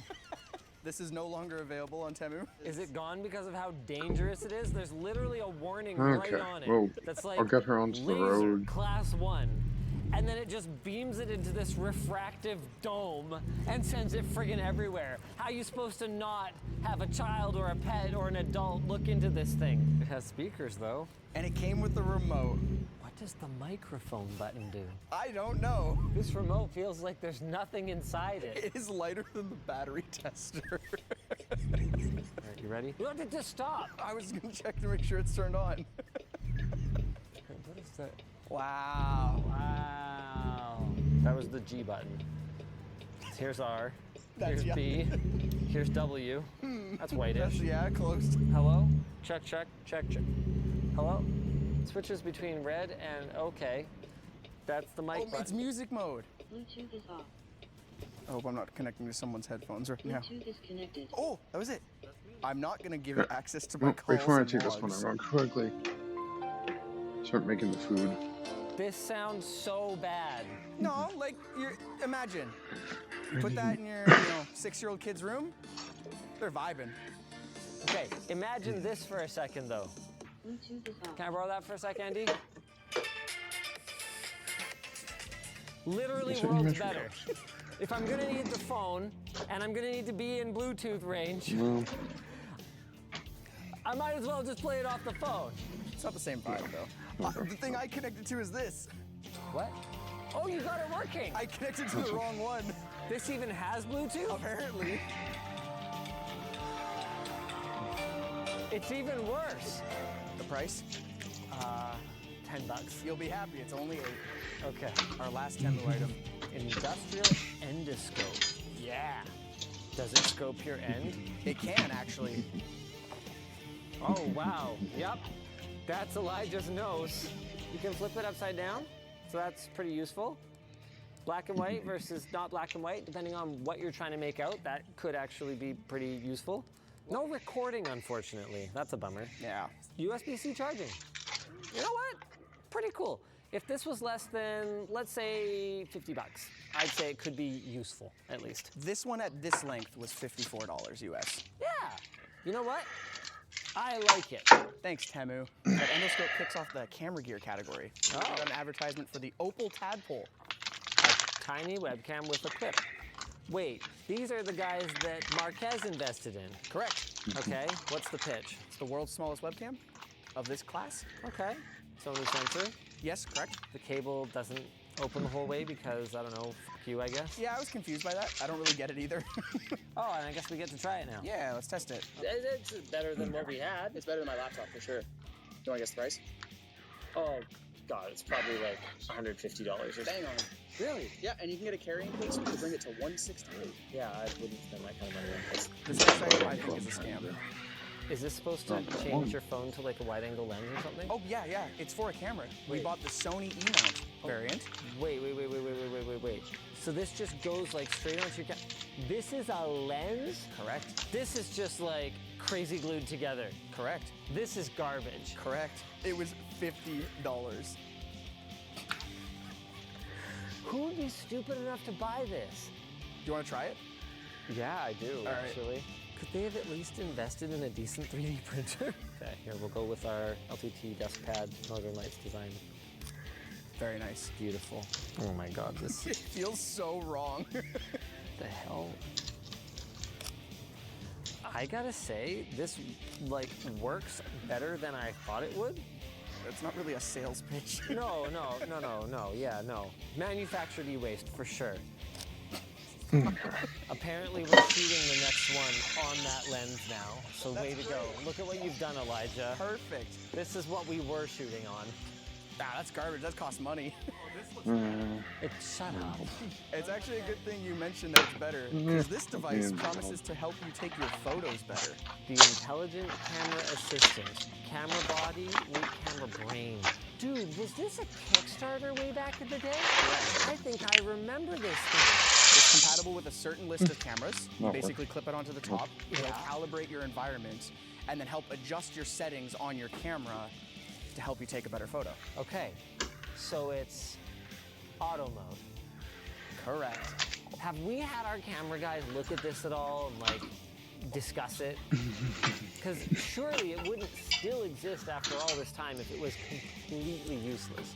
This is no longer available on Temu. Is it gone because of how dangerous it is? There's literally a warning Okay, right on it. well, That's like I'll get her onto the laser road. class 1. And then it just beams it into this refractive dome and sends it friggin' everywhere. How are you supposed to not have a child or a pet or an adult look into this thing? It has speakers though. And it came with the remote. What does the microphone button do? I don't know. This remote feels like there's nothing inside it. It is lighter than the battery tester. All right, you ready? You want it to stop. I was gonna check to make sure it's turned on. What is that? Wow. Wow. That was the G button. Here's R. That's Here's B. Here's W. That's whitish. Yeah, close. Hello? Check, check, check, check. Hello? Switches between red and okay. That's the mic Oh, button. it's music mode. Bluetooth is off. I hope I'm not connecting to someone's headphones right now. Bluetooth is connected. Oh, that was it. I'm not gonna give it access to my Oh, calls before I and take this one, logs. I'm gonna quickly start making the food. This sounds so bad. No, like imagine. Put that in your 6-year-old kid's room. They're vibing. Okay, imagine this for a second though. Bluetooth is off. Can I borrow that for a sec, Andy? Literally That's what worlds measuring better. If I'm gonna need the phone and I'm gonna need to be in Bluetooth range, No. I might as well just play it off the phone. It's not the same vibe though. The thing I connected to is this. What? Oh, you got it working. I connected to the wrong one. This even has Bluetooth? Apparently. It's even worse. The price? $10. You'll be happy. It's only 8. Okay. Our last Temu item. Industrial endoscope. Yeah. Does it scope your end? It can actually. Oh, wow. Yep. That's Elijah's nose. You can flip it upside down, so that's pretty useful. Black and white versus not black and white, depending on what you're trying to make out, that could actually be pretty useful. No recording, unfortunately. That's a bummer. Yeah. USB-C charging. You know what? Pretty cool. If this was less than, let's say, $50, I'd say it could be useful, at least. This one at this length was $54 US. Yeah. You know what? I like it. Thanks, Temu. That endoscope kicks off the camera gear category. Oh. We got an advertisement for the Opal Tadpole. A tiny webcam with a clip. Wait, these are the guys that Marquez invested in. Correct. Okay, what's the pitch? It's the world's smallest webcam of this class. Okay, Sony sensor. Yes, correct. The cable doesn't open the whole way because, I don't know, fuck you, I guess. Yeah, I was confused by that. I don't really get it either. Oh, and I guess we get to try it now. Yeah, let's test it. It's better than what we had. It's better than my laptop for sure. You want to guess the price? Oh, God, it's probably like $150 or something. Bang on. Really? Yeah, and you can get a carrying case to bring it to $168. Yeah, I wouldn't spend that kind of money on this. This website, I think, is a scam. Is this supposed to change your phone to like a wide-angle lens or something? Oh, yeah, yeah. It's for a camera. We Wait. bought the Sony E-mount variant. Wait. So this just goes like straight onto your This is a lens? Correct. This is just like crazy glued together. Correct. This is garbage. Correct. It was $50. Who would be stupid enough to buy this? Do you want to try it? Yeah, I do, right. actually. Could they have at least invested in a decent 3D printer? Okay, here we'll go with our LTT desk pad Northern Lights design. Very nice. Beautiful. Oh my God, this It feels so wrong. the hell? I gotta say, this like works better than I thought it would. That's not really a sales pitch. No. Yeah, no. Manufactured e-waste for sure. Apparently we're shooting the next one on that lens now. So way to go. Look at what you've done, Elijah. Perfect. This is what we were shooting on. Ah, that's garbage. That costs money. Shut up. It's actually a good thing you mentioned that it's better, because this device promises to help you take your photos better. The intelligent camera assistant. Camera body, wait, camera brain. Dude, was this a Kickstarter way back in the day? I think I remember this thing. It's compatible with a certain list of cameras. You basically clip it onto the top. It'll calibrate your environment and then help adjust your settings on your camera to help you take a better photo. Okay, so it's auto mode. Correct. Have we had our camera guys look at this at all and like discuss it? Because surely it wouldn't still exist after all this time if it was completely useless.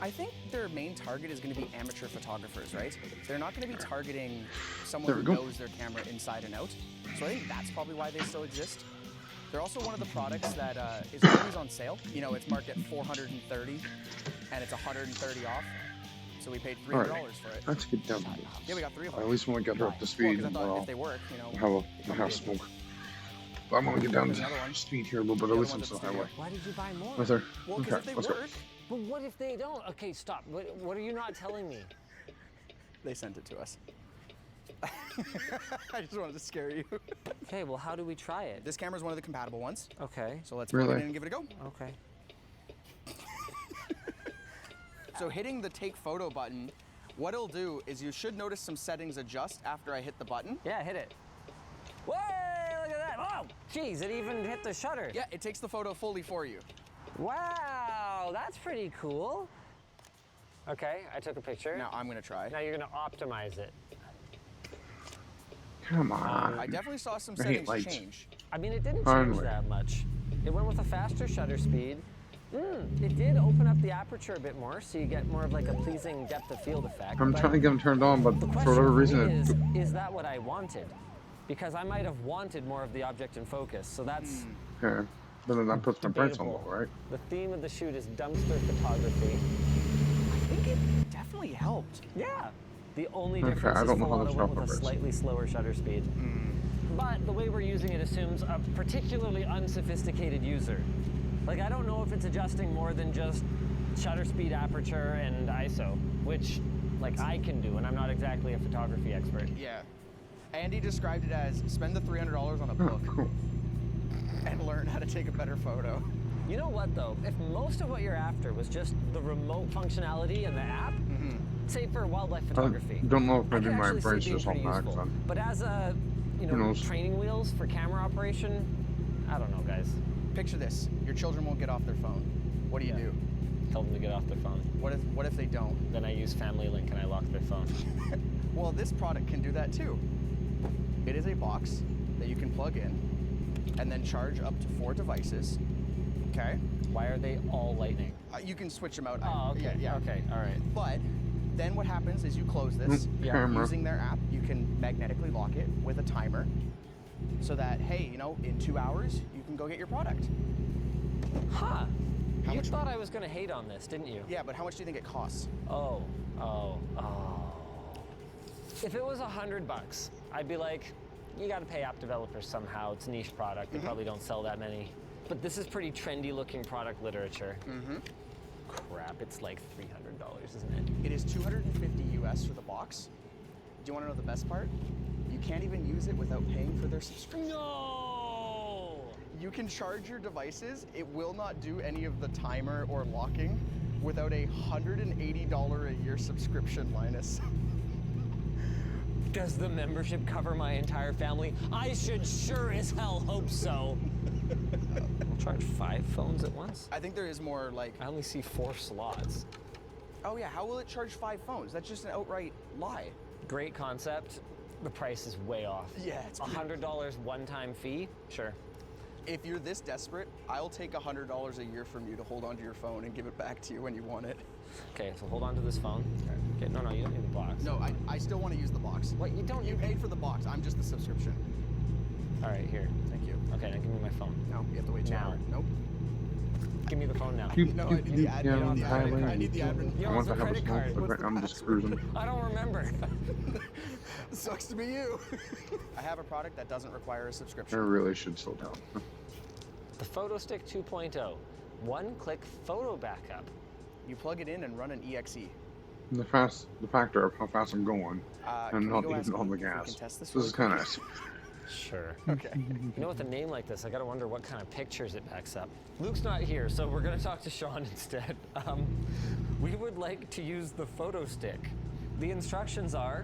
I think their main target is going to be amateur photographers, right? They're not going to be targeting someone who knows their camera inside and out. So I think that's probably why they still exist. They're also one of the products that is always on sale. You know, it's marked at $430 and it's $130 off. So we paid $300 for it. Let's get down to this. Yeah, we got 3 of them. I always want to get her up to speed. Well, 'cause I thought and if they work, you know. have smoke. But I'm gonna get down to speed here a little bit. At least on the highway. Why did you buy more? With her. Well, because if they work. But what if they don't? Okay, stop. What are you not telling me? They sent it to us. I just wanted to scare you. Okay, well, how do we try it? This camera is one of the compatible ones. Okay. So let's plug it in and give it a go. Okay. So hitting the take photo button, what it'll do is you should notice some settings adjust after I hit the button. Yeah, hit it. Whoa, look at that. Oh, geez, it even hit the shutter. Yeah, it takes the photo fully for you. Wow, that's pretty cool. Okay, I took a picture. Now I'm gonna try. Now you're gonna optimize it. Come on. I definitely saw some settings change. I mean, it didn't change that much. It went with a faster shutter speed. It did open up the aperture a bit more, so you get more of like a pleasing depth of field effect. I'm trying to get them turned on, but for whatever reason, is that what I wanted? Because I might have wanted more of the object in focus, so that's... Okay, but then that puts my price on low, right? The theme of the shoot is dumpster photography. I think it definitely helped. Yeah. The only difference is Filano went with a slightly slower shutter speed. But the way we're using it assumes a particularly unsophisticated user. Like, I don't know if it's adjusting more than just shutter speed, aperture, and ISO, which, like, I can do, and I'm not exactly a photography expert. Yeah. Andy described it as spend the $300 on a book and learn how to take a better photo. You know what, though? If most of what you're after was just the remote functionality in the app, say for wildlife photography, I don't know if maybe my brain's just on back useful. then. But as a, training wheels for camera operation, I don't know, guys. Picture this: your children won't get off their phone. What do you do? Tell them to get off their phone. What if they don't? Then I use Family Link and I lock their phone. Well, this product can do that too. It is a box that you can plug in and then charge up to 4 devices. Okay. Why are they all lightning? You can switch them out. Oh, okay. Yeah. Okay. All right. But then what happens is you close this. Using their app, you can magnetically lock it with a timer, so that hey, in 2 hours you can go get your product. Huh. You thought I was gonna hate on this, didn't you? Yeah, but how much do you think it costs? Oh. If it was $100, I'd be like, you gotta pay app developers somehow. It's a niche product. They probably don't sell that many. But this is pretty trendy looking product literature. Crap, it's like $300, isn't it? It is $250 US for the box. Do you want to know the best part? You can't even use it without paying for their subscription. No! You can charge your devices. It will not do any of the timer or locking without a $180 a year subscription, Linus. Does the membership cover my entire family? I should sure as hell hope so. We'll charge 5 phones at once? I think there is more like... I only see 4 slots. Oh yeah, how will it charge 5 phones? That's just an outright lie. Great concept. The price is way off. Yeah, it's $100 one-time fee? Sure. If you're this desperate, I'll take $100 a year from you to hold onto your phone and give it back to you when you want it. Okay, so hold on to this phone. Okay, no, you don't need the box. No, I still want to use the box. What, you don't? You paid for the box. I'm just the subscription. All right, here. Thank you. Okay, now give me my phone. No, you have to wait 2 hours. Nope. Give me the phone now. No, I need the admin. I need the admin. You I want also to have a credit card. smoke, but I'm just cruising. I don't remember. Sucks to be you. I have a product that doesn't require a I subscription. really should slow down. The PhotoStick 2.0. One-click photo backup. You plug it in and run an EXE. The factor of how fast I'm going, Can and we not go ask even on the Luke if we gas. can test this This really is kind of quick? nice. Sure. Okay. You know, with a name like this, I gotta wonder what kind of pictures it backs up. Luke's not here, so we're gonna talk to Sean instead. We would like to use the PhotoStick. The instructions are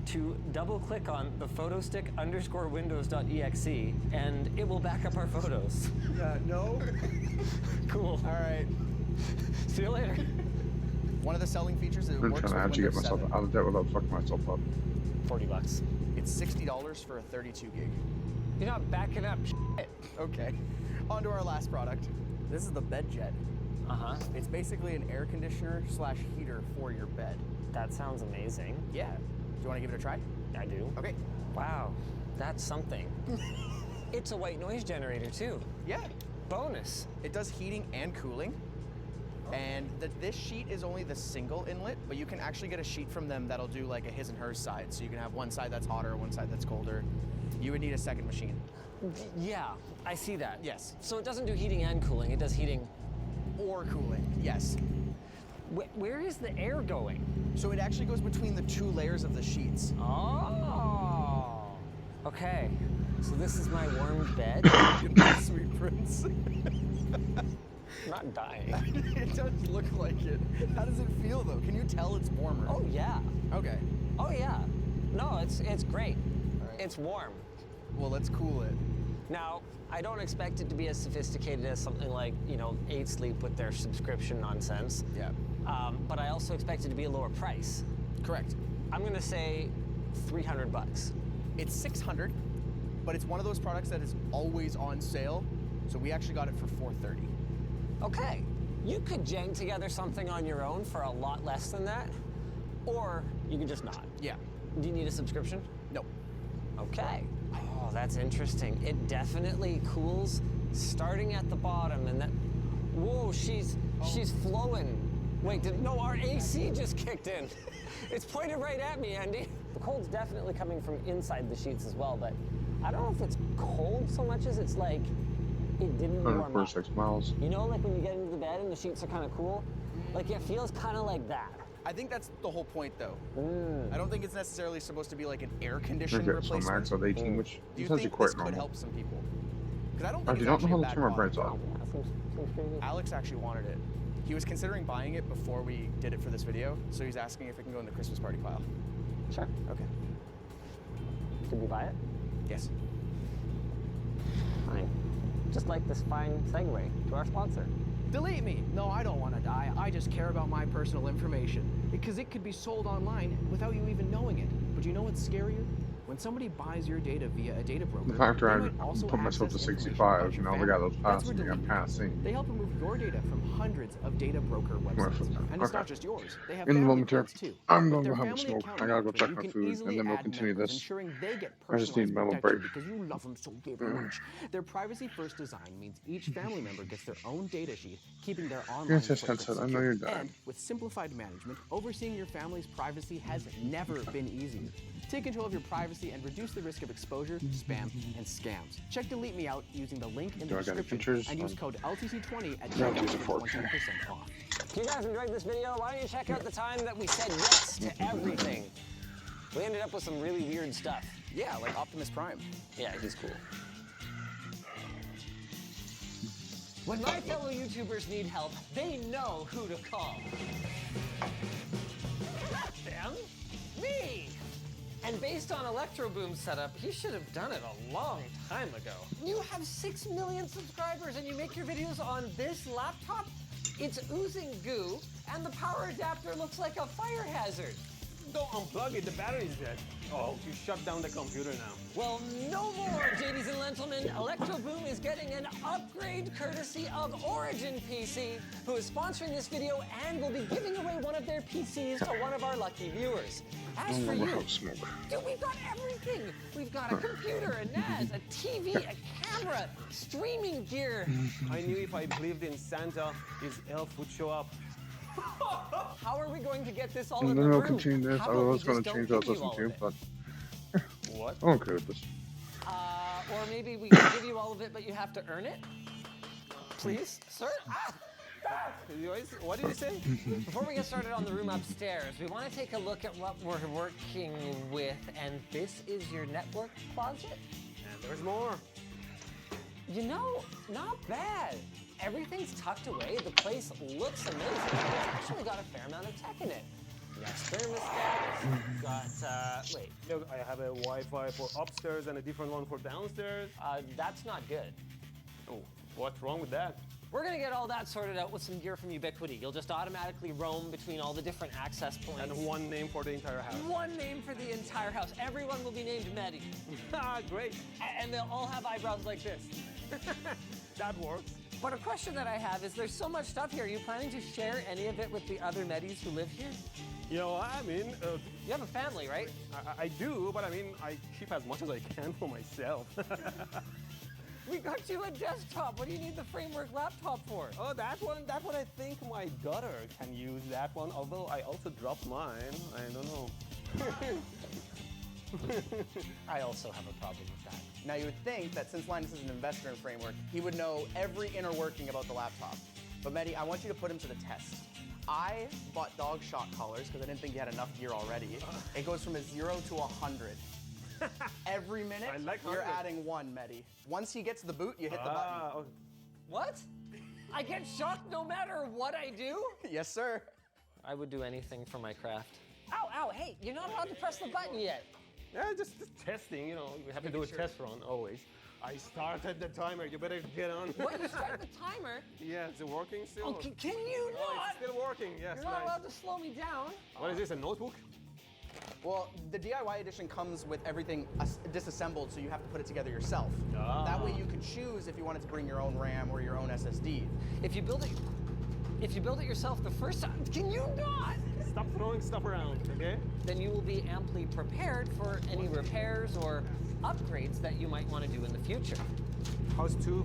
to double-click on the PhotoStick_Windows.exe, and it will back up our photos. No. Cool. All right. See you later. One of the selling features is it I'm works trying to with actually get Windows myself 7. out of debt without fucking myself up. $40. It's $60 for a 32 gig. You're not backing up shit. Okay. On to our last product. This is the BedJet. Uh-huh. It's basically an air conditioner / heater for your bed. That sounds amazing. Yeah. Do you want to give it a try? I do. Okay. Wow, that's something. It's a white noise generator too. Yeah. Bonus. It does heating and cooling. And this sheet is only the single inlet, but you can actually get a sheet from them that'll do like a his and hers side. So you can have one side that's hotter, one side that's colder. You would need a second machine. Yeah, I see that. Yes. So it doesn't do heating and cooling, it does heating. Or cooling, yes. Where is the air going? So it actually goes between the two layers of the sheets. Oh. Okay, so this is my warmed bed. Sweet prince. I'm not dying. It does look like it. How does it feel though? Can you tell it's warmer? Oh yeah. Okay. Oh yeah. No, it's great. Right. It's warm. Well, let's cool it. Now, I don't expect it to be as sophisticated as something like, 8 Sleep with their subscription nonsense. Yeah. But I also expect it to be a lower price. Correct. I'm gonna say $300. It's $600, but it's one of those products that is always on sale. So we actually got it for $430. Okay, you could jang together something on your own for a lot less than that, or you could just not. Yeah. Do you need a subscription? No. Okay. Oh, that's interesting. It definitely cools starting at the bottom, and then, whoa, she's flowing. Wait, no, our AC just kicked in. It's pointed right at me, Andy. The cold's definitely coming from inside the sheets as well, but I don't know if it's cold so much as it's like it didn't warm up. 146 miles. You know, like when you get into the bed and the sheets are kind of cool? Like it feels kind of like that. I think that's the whole point though. I don't think it's necessarily supposed to be like an air I conditioning get some replacement. max of 18, which Do you is actually think quite this could normal. help some people? Because I don't I think do it's not know actually how a to bad turn my product. brights off. Yeah, seems pretty good. Alex actually wanted it. He was considering buying it before we did it for this video, so he's asking if it can go in the Christmas party pile. Sure. Okay. Did we buy it? Yes. Fine. Just like this fine segue to our sponsor. Delete me. No, I don't want to die. I just care about my personal information. Because it could be sold online without you even knowing it. But you know what's scarier? When somebody buys your data via a data broker, The factor they I might also put myself to access information 65, about and your all the guy family. that was That's passing where me, I'm Delete passing. They help remove your data from hundreds of data broker websites. And it's Okay. not just yours. They have In the family moment here, accounts too. I'm With going to their go have a family smoke. account I gotta go manager, check you my can food, easily and then we'll add continue members, this. ensuring they get I just need personalized my little protection break. because you love them so very much. Their privacy-first design means each family member gets their own data sheet, keeping their online Yes, yes, footprint Vincent, I know secure. you're dying. And with simplified management, overseeing your family's privacy has never been easier. Take control of your privacy and reduce the risk of exposure, spam, and scams. Check Delete Me out using the link in the Do I got any description pictures? and use code LTC20 at No, checkout just a for fork. 20% off. If you guys enjoyed this video, why don't you check out the time that we said yes to everything? We ended up with some really weird stuff. Yeah, like Optimus Prime. Yeah, he's cool. When my fellow YouTubers need help, they know who to call. Them? Me! And based on Electro Boom's setup, he should have done it a long time ago. You have 6 million subscribers and you make your videos on this laptop? It's oozing goo, and the power adapter looks like a fire hazard. Don't unplug it, the battery's dead. Oh, you shut down the computer now. Well, no more, JDs and Lentilmen. Electro Boom is getting an upgrade courtesy of Origin PC, who is sponsoring this video and will be giving away one of their PCs to one of our lucky viewers. As for you, dude, we've got everything. We've got a computer, a NAS, a TV, a camera, streaming gear. I knew if I believed in Santa, his elf would show up. How are we going to get this all And in then the we'll room? continue this. How I about was we going just to change don't what I was give you listening all to, of but What? I'm okay with this. Or maybe we can give you all of it, but you have to earn it? Please, sir? What did you say? Before we get started on the room upstairs, we want to take a look at what we're working with, and this is your network closet? And there's more. You know, not bad. Everything's tucked away. The place looks amazing. It's actually got a fair amount of tech in it. Nice thermostat. Got, wait. Look, I have a Wi-Fi for upstairs and a different one for downstairs. That's not good. Oh, what's wrong with that? We're gonna get all that sorted out with some gear from Ubiquiti. You'll just automatically roam between all the different access points. And one name for the entire house. One name for the entire house. Everyone will be named Medi. Great. And they'll all have eyebrows like this. That works. But a question that I have is there's so much stuff here. Are you planning to share any of it with the other Medis who live here? You know, I mean... you have a family, right? I do, but I mean, I keep as much as I can for myself. We got you a desktop. What do you need the Framework laptop for? Oh, that one I think my daughter can use that one, although I also dropped mine. I don't know. I also have a problem with that. Now you would think that since Linus is an investor in Framework, he would know every inner working about the laptop. But Medi, I want you to put him to the test. I bought dog shock collars because I didn't think you had enough gear already. It goes from a 0 to 100. Every minute, you're adding 1, Medi. Once he gets the boot, you hit the button. What? I get shocked no matter what I do? Yes, sir. I would do anything for my craft. Ow, ow, hey, you're not allowed to press the button yet. Yeah, just testing, you know, we have to do a test run always. I started the timer, you better get on. What, you started the timer? Yeah, is it working still? Oh, can you not? Oh, it's still working, yes. You're not allowed to slow me down. What is this, a notebook? Well, the DIY edition comes with everything disassembled, so you have to put it together yourself. That way you could choose if you wanted to bring your own RAM or your own SSD. If you build it yourself the first time, can you not? Stop throwing stuff around, okay? Then you will be amply prepared for any repairs or upgrades that you might want to do in the future. How's 2?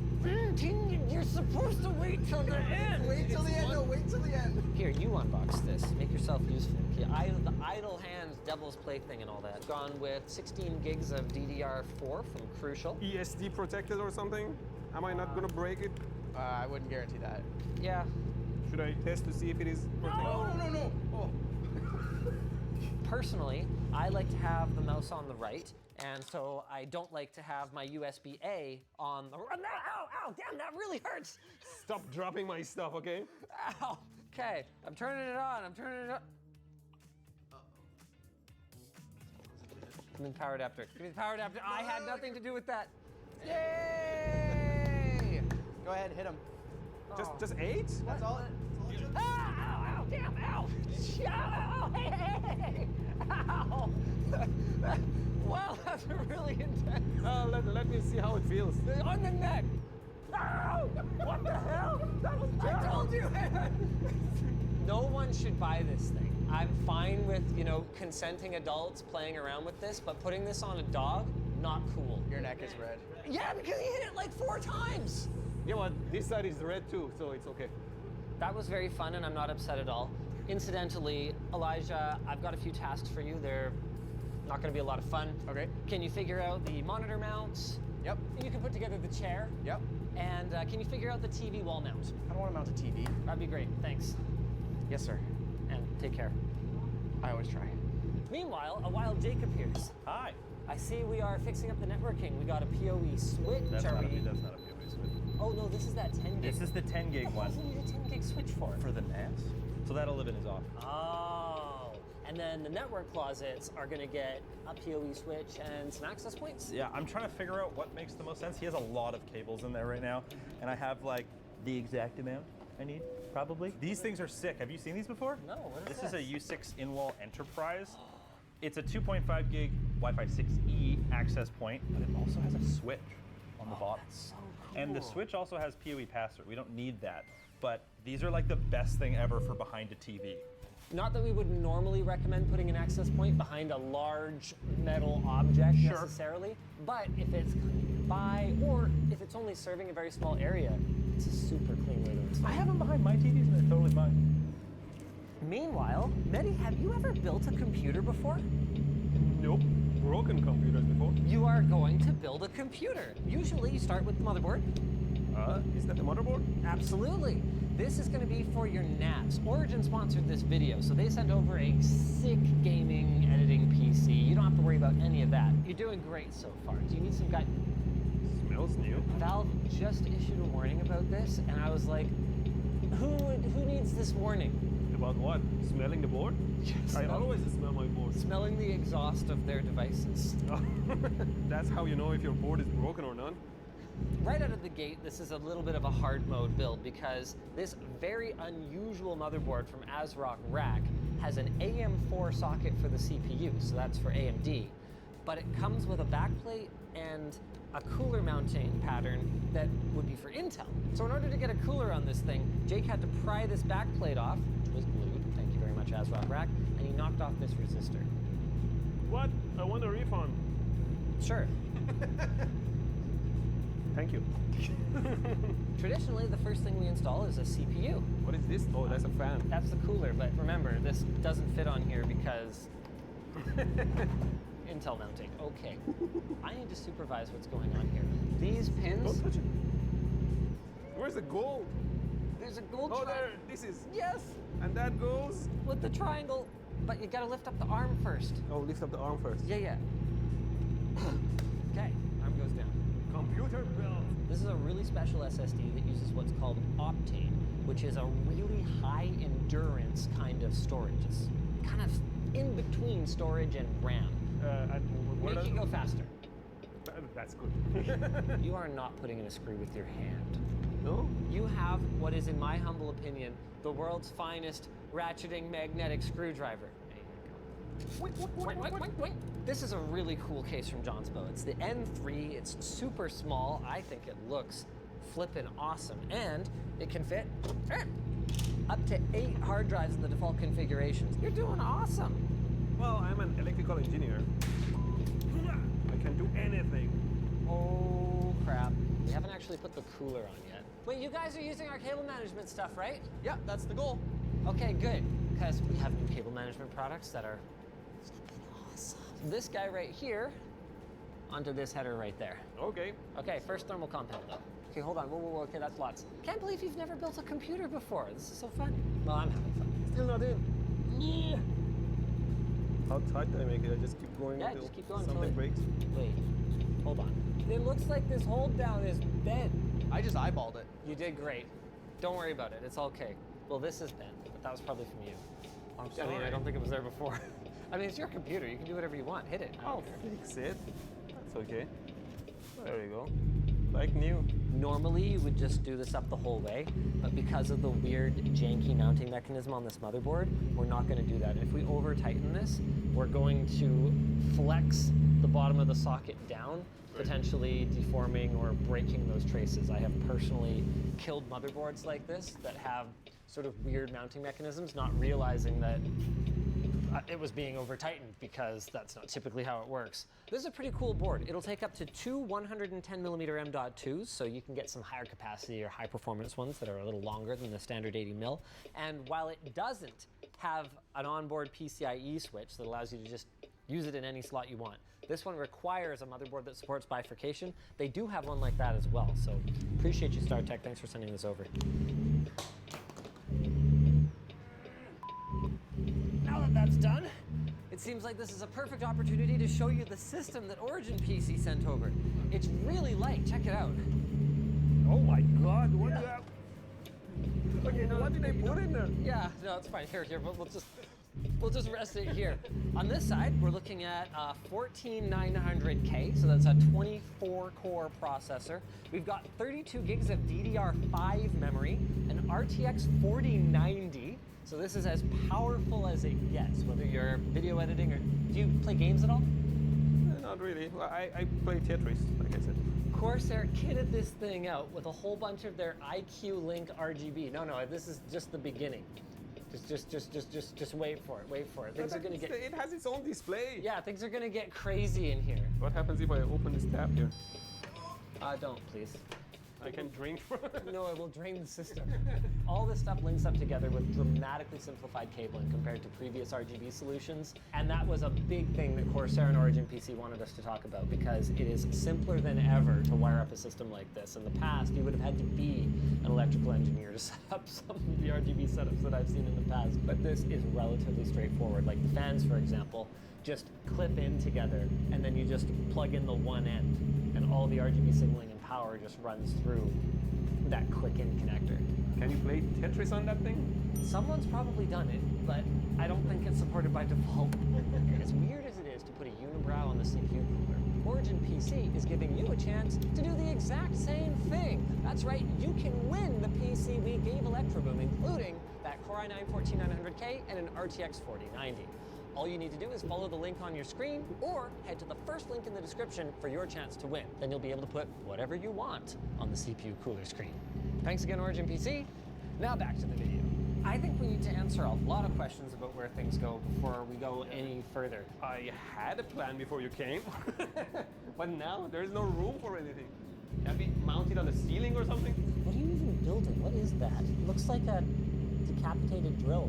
You're supposed to wait till the end. Wait till the end, no, wait till the end. Here, you unbox this. Make yourself useful. The idle hands, devil's plaything and all that. Gone with 16 gigs of DDR4 from Crucial. ESD protected or something? Am I not gonna break it? I wouldn't guarantee that. Yeah. Should I test to see if it is protected? No. Oh. Personally, I like to have the mouse on the right, and so I don't like to have my USB-A on the... Ow, ow, damn, that really hurts. Stop dropping my stuff, okay? Ow. Okay, I'm turning it on, Give me the power adapter. Give me the power adapter. I had nothing to do with that. Yay! Go ahead, hit him. Just 8? That's all it took? Ow, damn, ow. Ow, hey. Ow. Wow, that's really intense. Let me see how it feels. On the neck. Ow! What the hell? That was terrible. I told you. No one should buy this thing. I'm fine with, consenting adults playing around with this, but putting this on a dog, not cool. Your neck is red. Yeah, because he hit it like 4 times. Yeah, well, this side is red too, so it's okay. That was very fun, and I'm not upset at all. Incidentally, Elijah, I've got a few tasks for you. They're not going to be a lot of fun. Okay. Can you figure out the monitor mounts? Yep. You can put together the chair. Yep. And can you figure out the TV wall mount? I don't want to mount a TV. That'd be great. Thanks. Yes, sir. And take care. I always try. Meanwhile, a wild Jake appears. Hi. I see we are fixing up the networking. We got a PoE switch. That's not a PoE switch. Oh no, this is that 10 gig. This is the 10 gig one. What do you need a 10 gig switch for? For the NAS. So that'll live in his office. Oh. And then the network closets are going to get a PoE switch and some access points? Yeah, I'm trying to figure out what makes the most sense. He has a lot of cables in there right now, and I have like the exact amount I need, probably. These things are sick. Have you seen these before? No, what is this? This is a U6 in-wall Enterprise. It's a 2.5 gig Wi-Fi 6E access point, but it also has a switch on the bottom. So cool. And the switch also has PoE pass-through. We don't need that, but these are like the best thing ever for behind a TV. Not that we would normally recommend putting an access point behind a large metal object necessarily, but if it's coming by or if it's only serving a very small area, it's a super clean way to install. I have them behind my TVs and they're totally fine. Meanwhile, Medi, have you ever built a computer before? Nope. broken computers before. You are going to build a computer. Usually you start with the motherboard. Is that the motherboard? Absolutely. This is going to be for your NAS. Origin sponsored this video, so they sent over a sick gaming editing PC. You don't have to worry about any of that. You're doing great so far. Do you need some guidance? Smells new. Valve just issued a warning about this, and I was like, who needs this warning? About what? Smelling the board? Yes. I always smell my board. Smelling the exhaust of their devices. That's how you know if your board is broken or not. Right out of the gate, this is a little bit of a hard mode build because this very unusual motherboard from ASRock Rack has an AM4 socket for the CPU, so that's for AMD. But it comes with a backplate and a cooler mounting pattern that would be for Intel. So in order to get a cooler on this thing, Jake had to pry this backplate off, which was glued, thank you very much ASRock Rack, and he knocked off this resistor. What? I want a refund. Sure. Thank you. Traditionally, the first thing we install is a CPU. What is this? Oh, that's a fan. That's the cooler, but remember, this doesn't fit on here because Intel mounting. Okay. I need to supervise what's going on here. These pins... Don't touch it. Where's the gold? There's a gold Oh, tri- there. This is... Yes! And that goes... With the triangle. But you gotta lift up the arm first. Oh, lift up the arm first. Yeah. Okay, arm goes down. Computer build. This is a really special SSD that uses what's called Optane, which is a really high endurance kind of storage. It's kind of in between storage and RAM. Make it go faster. That's good. You are not putting in a screw with your hand. No? You have what is, in my humble opinion, the world's finest ratcheting magnetic screwdriver. This is a really cool case from Johnsbow. It's the N3, it's super small. I think it looks flippin' awesome. And it can fit up to 8 hard drives in the default configurations. You're doing awesome. Well, I'm an electrical engineer. I can do anything. Oh, crap. We haven't actually put the cooler on yet. Wait, you guys are using our cable management stuff, right? Yeah, that's the goal. Okay, good. Because we have new cable management products that are awesome. This guy right here onto this header right there. Okay. Okay, first thermal compound though. Okay, hold on. Whoa. Okay, that's lots. Can't believe you've never built a computer before. This is so fun. Well, I'm having fun. Still not in. Yeah. How tight do I make it? I just keep going Yeah, until just keep going something until breaks. Wait, hold on. It looks like this hold down is bent. I just eyeballed it. You did great. Don't worry about it. It's okay. Well, this is bent, but that was probably from you. I'm I mean, I sorry. don't think it was there before. I mean, it's your computer. You can do whatever you want. Hit it. I'll fix it. That's okay. There you go. Like new. Normally, you would just do this up the whole way, but because of the weird, janky mounting mechanism on this motherboard, we're not going to do that. If we over-tighten this, we're going to flex the bottom of the socket down, potentially deforming or breaking those traces. I have personally killed motherboards like this that have sort of weird mounting mechanisms, not realizing that it was being over-tightened because that's not typically how it works. This is a pretty cool board. It'll take up to 2 110mm M.2s, so you can get some higher capacity or high performance ones that are a little longer than the standard 80mm. And while it doesn't have an onboard PCIe switch that allows you to just use it in any slot you want, this one requires a motherboard that supports bifurcation. They do have one like that as well, so appreciate you, StarTech. Thanks for sending this over. Now that that's done, it seems like this is a perfect opportunity to show you the system that Origin PC sent over. It's really light. Check it out. Oh my God! What do you have? Okay, now what did they put in there? Yeah, no, it's fine. Here, we'll just rest it here. On this side, we're looking at a 14900K, so that's a 24-core processor. We've got 32 gigs of DDR5 memory, an RTX 4090. So this is as powerful as it gets, whether you're video editing or... Do you play games at all? Not really. Well, I play Tetris, like I said. Corsair kitted this thing out with a whole bunch of their IQ Link RGB. No, this is just the beginning. Just wait for it. Things are gonna get... It has its own display. Yeah, things are gonna get crazy in here. What happens if I open this tab here? Don't, please. I can drink from it. No, it will drain the system. All this stuff links up together with dramatically simplified cabling compared to previous RGB solutions. And that was a big thing that Corsair and Origin PC wanted us to talk about because it is simpler than ever to wire up a system like this. In the past, you would have had to be an electrical engineer to set up some of the RGB setups that I've seen in the past. But this is relatively straightforward. Like the fans, for example, just clip in together and then you just plug in the one end and all the RGB signaling and power just runs through that click-in connector. Can you play Tetris on that thing? Someone's probably done it, but I don't think it's supported by default. As weird as it is to put a unibrow on the CPU cooler, Origin PC is giving you a chance to do the exact same thing. That's right, you can win the PC we gave Electroboom, including that Core i9-14900K and an RTX 4090. All you need to do is follow the link on your screen or head to the first link in the description for your chance to win. Then you'll be able to put whatever you want on the CPU cooler screen. Thanks again, Origin PC. Now back to the video. I think we need to answer a lot of questions about where things go before we go any further. I had a plan before you came, but now there's no room for anything. Can we mount it on the ceiling or something? What are you even building? What is that? It looks like a decapitated drill.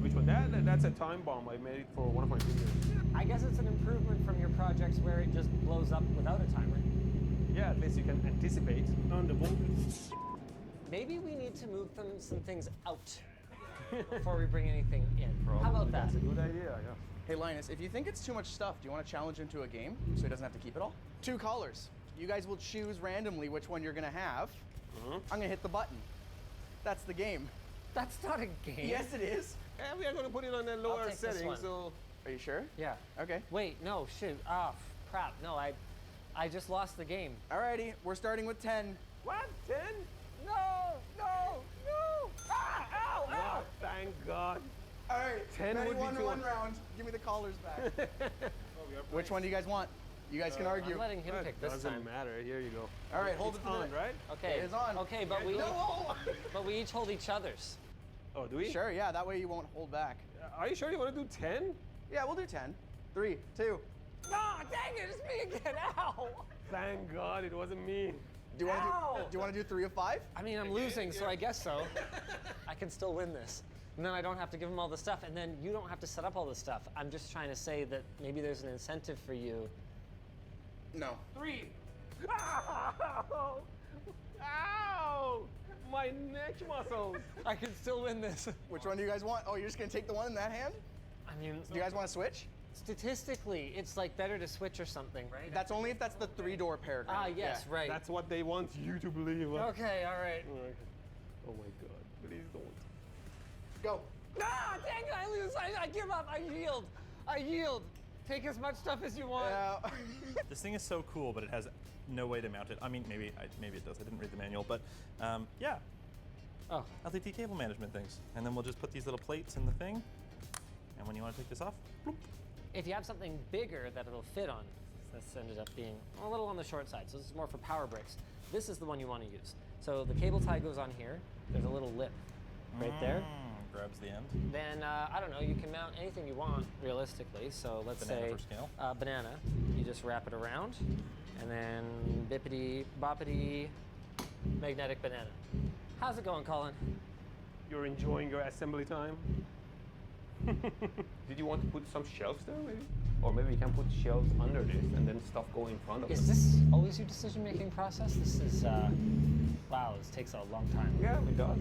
Which one? That's a time bomb. I made it for one of my videos. I guess it's an improvement from your projects where it just blows up without a timer. Yeah, at least you can anticipate on the voltage. Maybe we need to move some things out before we bring anything in. How about that? That's a good idea, yeah. Hey Linus, if you think it's too much stuff, do you want to challenge him to a game so he doesn't have to keep it all? 2 callers. You guys will choose randomly which one you're gonna have. I'm gonna hit the button. That's the game. That's not a game. Yes, it is. And we are gonna put it on a lower setting, so. Are you sure? Yeah. Okay. Wait, no, shoot. Ah, crap. No, I just lost the game. Alrighty, we're starting with 10. What? 10? No, no, no. Ah, ow, ow. Oh, thank God. All right, 10 would be one too. round. Give me the callers back. Which one do you guys want? You guys can argue. I'm letting him pick this time. Doesn't matter. Here you go. All right, hold it's it for on, the right? Okay. It is on. Okay, but we each hold each other's. Oh, do we? Sure, yeah, that way you won't hold back. Are you sure you want to do 10? Yeah, we'll do 10. 3, 2. No, dang it, it's me again. Ow. Thank God it wasn't me. Do you want to do 3 of 5? I mean, I'm losing, so I guess so. I can still win this. And then I don't have to give him all the stuff, and then you don't have to set up all the stuff. I'm just trying to say that maybe there's an incentive for you. No. 3. Ow! Ow! My neck muscles. I can still win this. Which one do you guys want? Oh, you're just gonna take the one in that hand? I mean, do you guys want to switch? Statistically, it's like better to switch or something, right? That's only if that's the 3-door paragraph. Ah, yes, right. That's what they want you to believe. Okay, all right. Oh my God, please don't. Go. Ah, dang it, I lose. I give up. I yield. I yield. Take as much stuff as you want. Yeah. This thing is so cool, but it has no way to mount it. I mean, maybe it does. I didn't read the manual, but yeah. Oh. LTT cable management things. And then we'll just put these little plates in the thing. And when you want to take this off, bloop. If you have something bigger that it'll fit on, this ended up being a little on the short side, so this is more for power bricks. This is the one you want to use. So the cable tie goes on here. There's a little lip right there. Grabs the end. Then, I don't know, you can mount anything you want, realistically. So let's Banana say for scale. banana. You just wrap it around, and then bippity boppity magnetic banana. How's it going, Colin? You're enjoying your assembly time? Did you want to put some shelves there, maybe? Or maybe we can put shelves under this and then stuff go in front of it. Is this always your decision-making process? This is, wow, this takes a long time. Yeah, it does.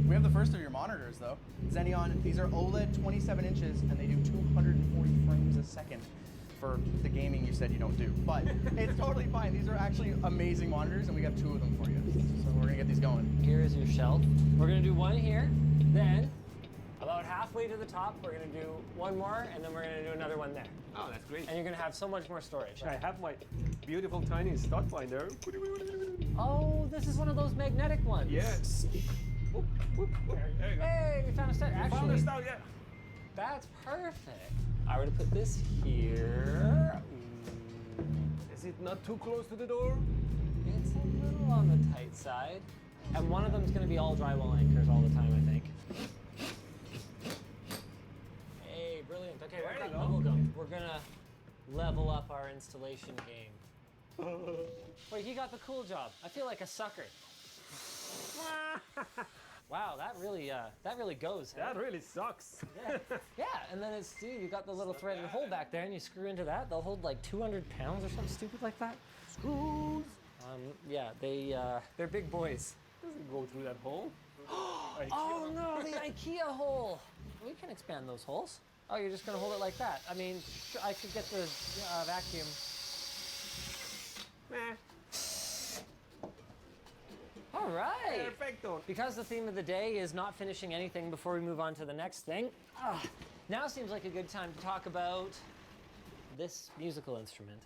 We have the first of your monitors, though. Xeneon, these are OLED 27 inches, and they do 240 frames a second for the gaming you said you don't do. But it's totally fine. These are actually amazing monitors, and we have 2 of them for you. So we're gonna get these going. Here is your shelf. We're gonna do one here, then about halfway to the top, we're gonna do one more, and then we're gonna do another one there. Oh, that's great. And you're gonna have so much more storage. I have my beautiful tiny stud finder. Oh, this is one of those magnetic ones. Yes. Whoop, whoop, whoop. There you go. Hey, we found a stud. Actually, found a stud, yeah. That's perfect. I were to put this here. Is it not too close to the door? It's a little on the tight side. And one of them is going to be all drywall anchors all the time, I think. Hey, brilliant. Okay, we've got bubble gum. We're going to level up our installation game. Wait, he got the cool job. I feel like a sucker. Wow, that really goes. Hey? That really sucks. Yeah. Yeah, and then it's, dude, you got the little threaded hole back there, and you screw into that. They'll hold like 200 pounds or something stupid like that. Screws. Yeah, they're big boys. Doesn't go through that hole. Oh no, the IKEA hole. We can expand those holes. Oh, you're just gonna hold it like that. I mean, I could get the vacuum. All right. Perfecto. Because the theme of the day is not finishing anything before we move on to the next thing, now seems like a good time to talk about this musical instrument.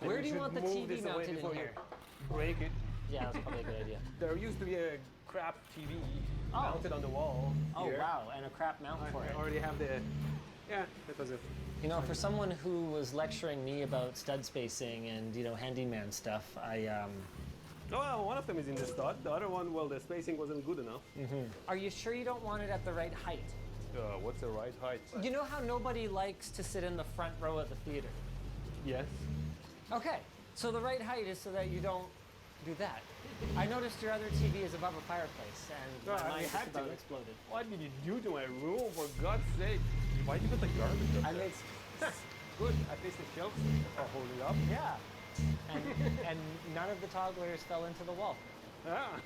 Where do you want the TV mounted in here? Break it. Yeah, that's probably a good idea. There used to be a crap TV mounted on the wall. Oh, here. wow, and a crap mount for it. I already have the... Yeah, that was it. You know, for someone who was lecturing me about stud spacing and, you know, handyman stuff, Well, one of them is in the stud. The other one, well, the spacing wasn't good enough. Are you sure you don't want it at the right height? What's the right height? You know how nobody likes to sit in the front row of the theater? Yes. Okay, so the right height is so that you don't do that. I noticed your other TV is above a fireplace, and my mind just about exploded. What did you do to my room, for God's sake? Why'd you put the garbage up there? Good, at least the shelves are holding up. Yeah, and none of the togglers fell into the wall. Ah.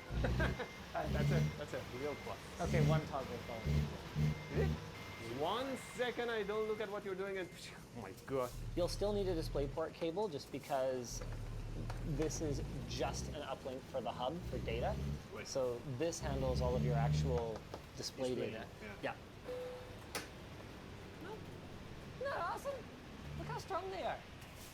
That's a real plus. Okay, one toddler fell. Did it? 1 second I don't look at what you're doing and oh my God. You'll still need a DisplayPort cable just because this is just an uplink for the hub for data. Right. So this handles all of your actual display data. Yeah. No? Isn't that awesome? Look how strong they are.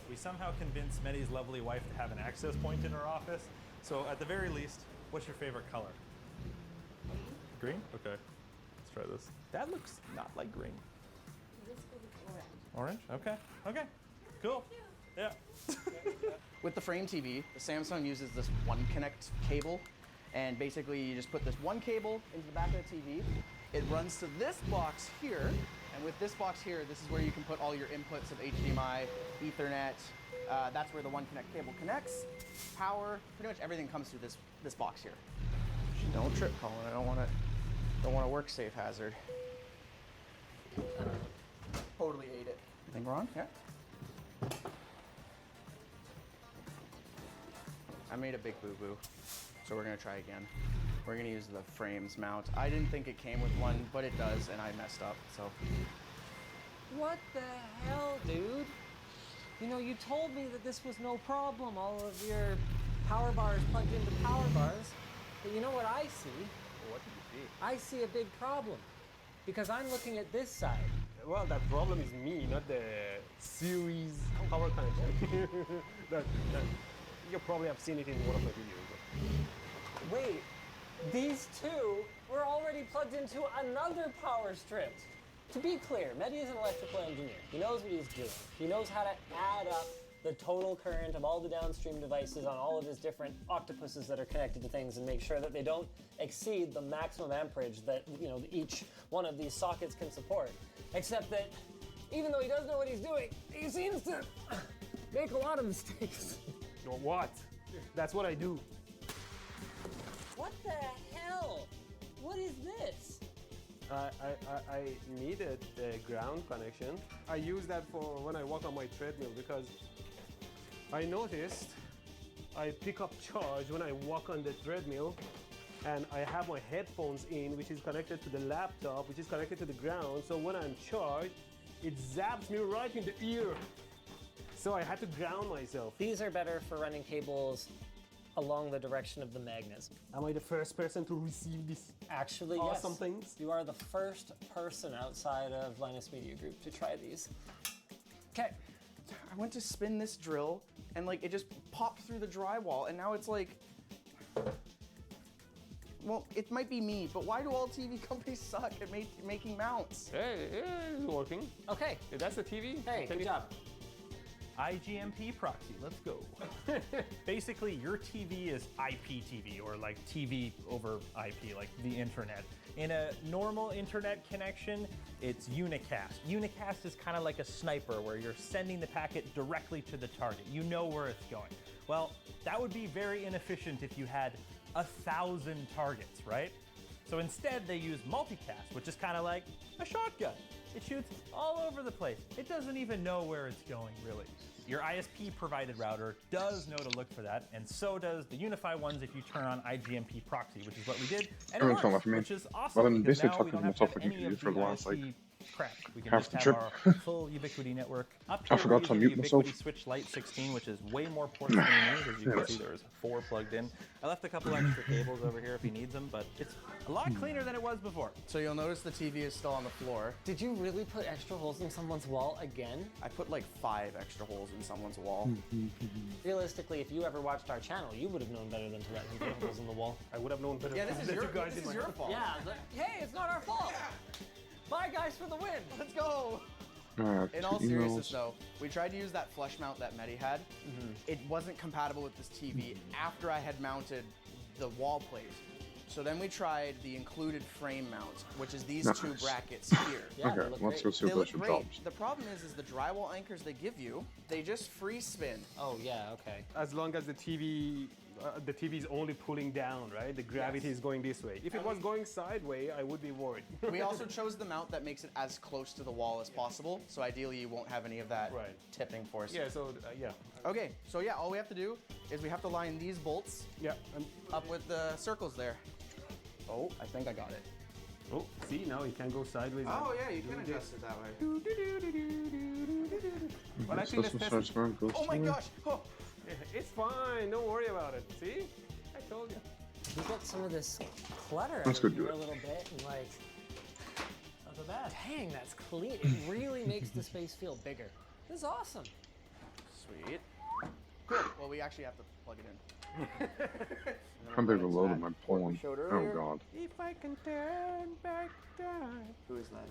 We somehow convinced Medi's lovely wife to have an access point in her office. So at the very least, what's your favorite color? Green? Okay. Let's try this. That looks not like green. This will be Orange? orange. Okay. Okay. Cool. Yeah. With the Frame TV, the Samsung uses this One Connect cable, and basically you just put this one cable into the back of the TV. It runs to this box here, and with this box here, this is where you can put all your inputs of HDMI, Ethernet. That's where the One Connect cable connects. Power, pretty much everything comes through this box here. Don't trip, Colin. I don't want to work safe hazard. Totally ate it. Anything wrong? Yeah. I made a big boo-boo, so we're gonna try again. We're gonna use the frames mount. I didn't think it came with one, but it does, and I messed up, so. What the hell, dude? You know, you told me that this was no problem, all of your power bars plugged into power bars. But you know what I see? What did you see? I see a big problem. Because I'm looking at this side. Well, that problem is me, not the series power connection. You probably have seen it in one of my videos. Wait, these two were already plugged into another power strip. To be clear, Mehdi is an electrical engineer. He knows what he's doing. He knows how to add up the total current of all the downstream devices on all of his different octopuses that are connected to things and make sure that they don't exceed the maximum amperage that, you know, each one of these sockets can support. Except that even though he does know what he's doing, he seems to make a lot of mistakes. What? That's what I do. What the hell? What is this? I needed a ground connection. I use that for when I walk on my treadmill because I noticed I pick up charge when I walk on the treadmill and I have my headphones in, which is connected to the laptop, which is connected to the ground. So when I'm charged, it zaps me right in the ear. So I had to ground myself. These are better for running cables along the direction of the magnets. Am I the first person to receive this? Actually, awesome yes. things? You are the first person outside of Linus Media Group to try these. Okay. I went to spin this drill and like it just popped through the drywall and now it's like, well, it might be me, but why do all TV companies suck at making mounts? Hey, it's working. Okay. If that's the TV. Hey, good job. IGMP proxy, let's go. Basically, your TV is IPTV, or like TV over IP, like the internet. In a normal internet connection, it's unicast. Unicast is kind of like a sniper where you're sending the packet directly to the target. You know where it's going. Well, that would be very inefficient if you had 1,000 targets, right? So instead they use multicast, which is kind of like a shotgun. It shoots all over the place. It doesn't even know where it's going, really. Your ISP provided router does know to look for that, and so does the Unify ones if you turn on IGMP proxy, which is what we did, and it works, which is awesome. Well, I'm because basically now we talking don't to have to myself have like any you of for the last, ISP like, crap. We can half just the have trip. our full Ubiquity network. Up here, I forgot to we're mute using the myself. Ubiquity Switch Lite 16, which is way more ports than you need. As you can see, there's 4 plugged in. I left a couple extra cables over here if he needs them, but it's a lot cleaner than it was before. So you'll notice the TV is still on the floor. Did you really put extra holes in someone's wall again? I put like 5 extra holes in someone's wall. Realistically, if you ever watched our channel, you would have known better than to let him put holes in the wall. I would have known better. Yeah, this is than your, you guys this in is my your fault. Yeah, hey, it's not our fault. Bye, guys, for the win. Let's go. In all seriousness, though, we tried to use that flush mount that Mehdi had. It wasn't compatible with this TV after I had mounted the wall plate. So then we tried the included frame mount, which is these 2 brackets here. Okay, let's go see what those great. jobs. The problem is the drywall anchors they give you, they just free spin. Oh yeah, okay. As long as the TV is only pulling down, right? The gravity is going this way. If it was going sideways, I would be worried. We also chose the mount that makes it as close to the wall as possible, so ideally you won't have any of that tipping force. Yeah, so yeah. Okay, so yeah, all we have to do is we have to line these bolts up with the circles there. Oh, I think I got it. Oh, see, now it can go sideways. Oh yeah, you can adjust it that way. Well, actually, let's test it. Oh my gosh! Oh. It's fine, don't worry about it. See? I told you. We got some of this clutter Let's out go of do here it. a little bit, and like, Not so bad. dang, that's clean. It really makes the space feel bigger. This is awesome. Sweet. Cool. Well, we actually have to plug it in. How big a load am I pulling? Oh god. If I can turn back time. Who is that?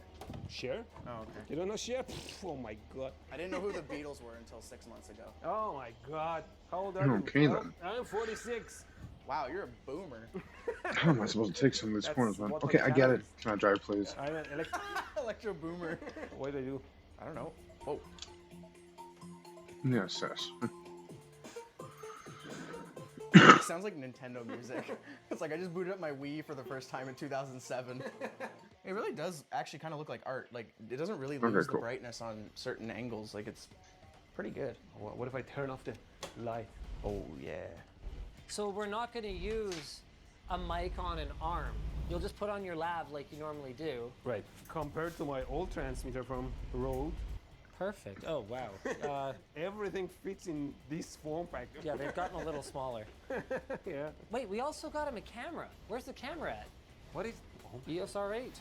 Cher? Oh, okay. You don't know Cher? Oh my god. I didn't know who the Beatles were until 6 months ago. Oh my god. How old are you? Okay then. I'm 46. Wow, you're a boomer. How am I supposed to take some of these That's corners, man? what Okay, the I get it. challenge- Can I drive, please? I'm an Electro boomer. What do I do? I don't know. Oh. Yes, yes. It sounds like Nintendo music. It's like I just booted up my Wii for the first time in 2007. It really does actually kind of look like art. Like, it doesn't really lose the cool. brightness on certain angles. Like, it's pretty good. What if I turn off the light? Oh, yeah. So we're not going to use a mic on an arm. You'll just put on your lav like you normally do. Right. Compared to my old transmitter from Rode. Perfect. Oh, wow. Everything fits in this form factor. Yeah, they've gotten a little smaller. Yeah. Wait, we also got him a camera. Where's the camera at? What is... EOS R8.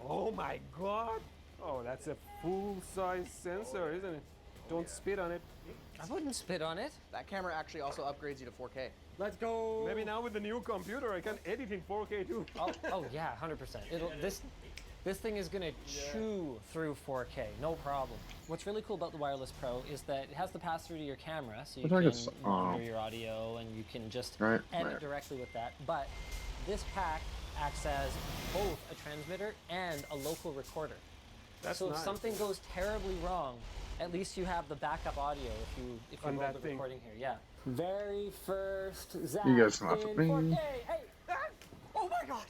Oh my god! Oh, that's a full-size sensor, isn't it? Don't spit on it. I wouldn't spit on it. That camera actually also upgrades you to 4K. Let's go. Maybe now with the new computer, I can edit in 4K too. Oh yeah, 100%. This thing is gonna chew through 4K, no problem. What's really cool about the Wireless Pro is that it has the pass-through to your camera, so you can monitor your audio and you can just edit directly with that. But this pack acts as both a transmitter and a local recorder. So if something goes terribly wrong, at least you have the backup audio if you roll the recording here. Yeah. Very first zap You guys laugh at in me. 4K. Hey. Oh my god!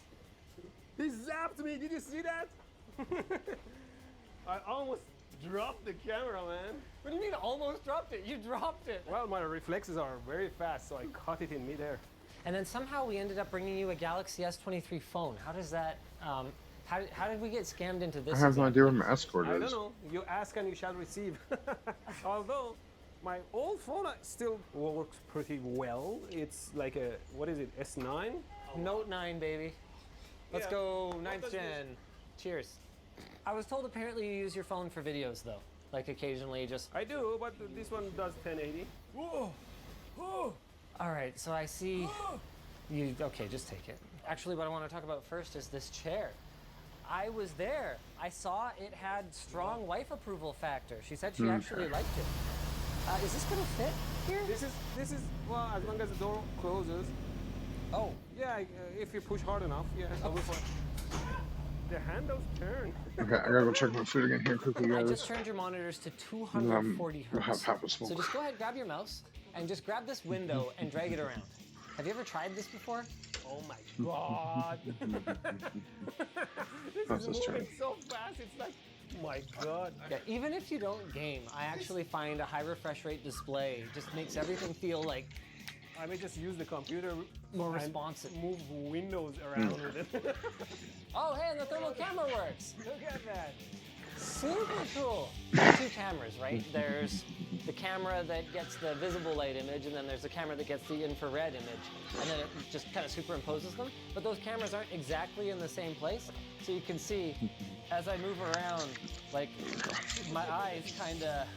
He zapped me, did you see that? I almost dropped the camera, man. What do you mean almost dropped it? You dropped it. Well, my reflexes are very fast, so I caught it in midair. And then somehow we ended up bringing you a Galaxy S23 phone. How does that, how did we get scammed into this? I have no idea where my escort I is. don't know. You ask and you shall receive. Although, my old phone still works pretty well. It's like a, what is it, S9? Note 9, baby. Let's go, 9th gen. Cheers. I was told apparently you use your phone for videos, though. Like occasionally just... I do, but this one does 1080. Whoa! Whoa! All right, so I see you... Okay, just take it. Actually, what I want to talk about first is this chair. I was there. I saw it had strong wife approval factor. She said she actually liked it. Is this gonna fit here? This is well, as long as the door closes. Oh. Yeah, if you push hard enough, yeah. I'll go for it. The handles turn. Okay, I gotta go check my food again here quickly, I guys. just turned your monitors to 240 We'll have hertz. half a smoke. So just go ahead, grab your mouse, and just grab this window and drag it around. Have you ever tried this before? Oh my god. This is moving so fast, it's like, my god. Yeah, even if you don't game, I actually find a high refresh rate display just makes everything feel like I may just use the computer more and responsive. Move windows around with it. Oh, hey, and the thermal camera works. Look at that. Super cool. There's two cameras, right? There's the camera that gets the visible light image, and then there's the camera that gets the infrared image. And then it just kind of superimposes them. But those cameras aren't exactly in the same place. So you can see, as I move around, like, my eyes kind of...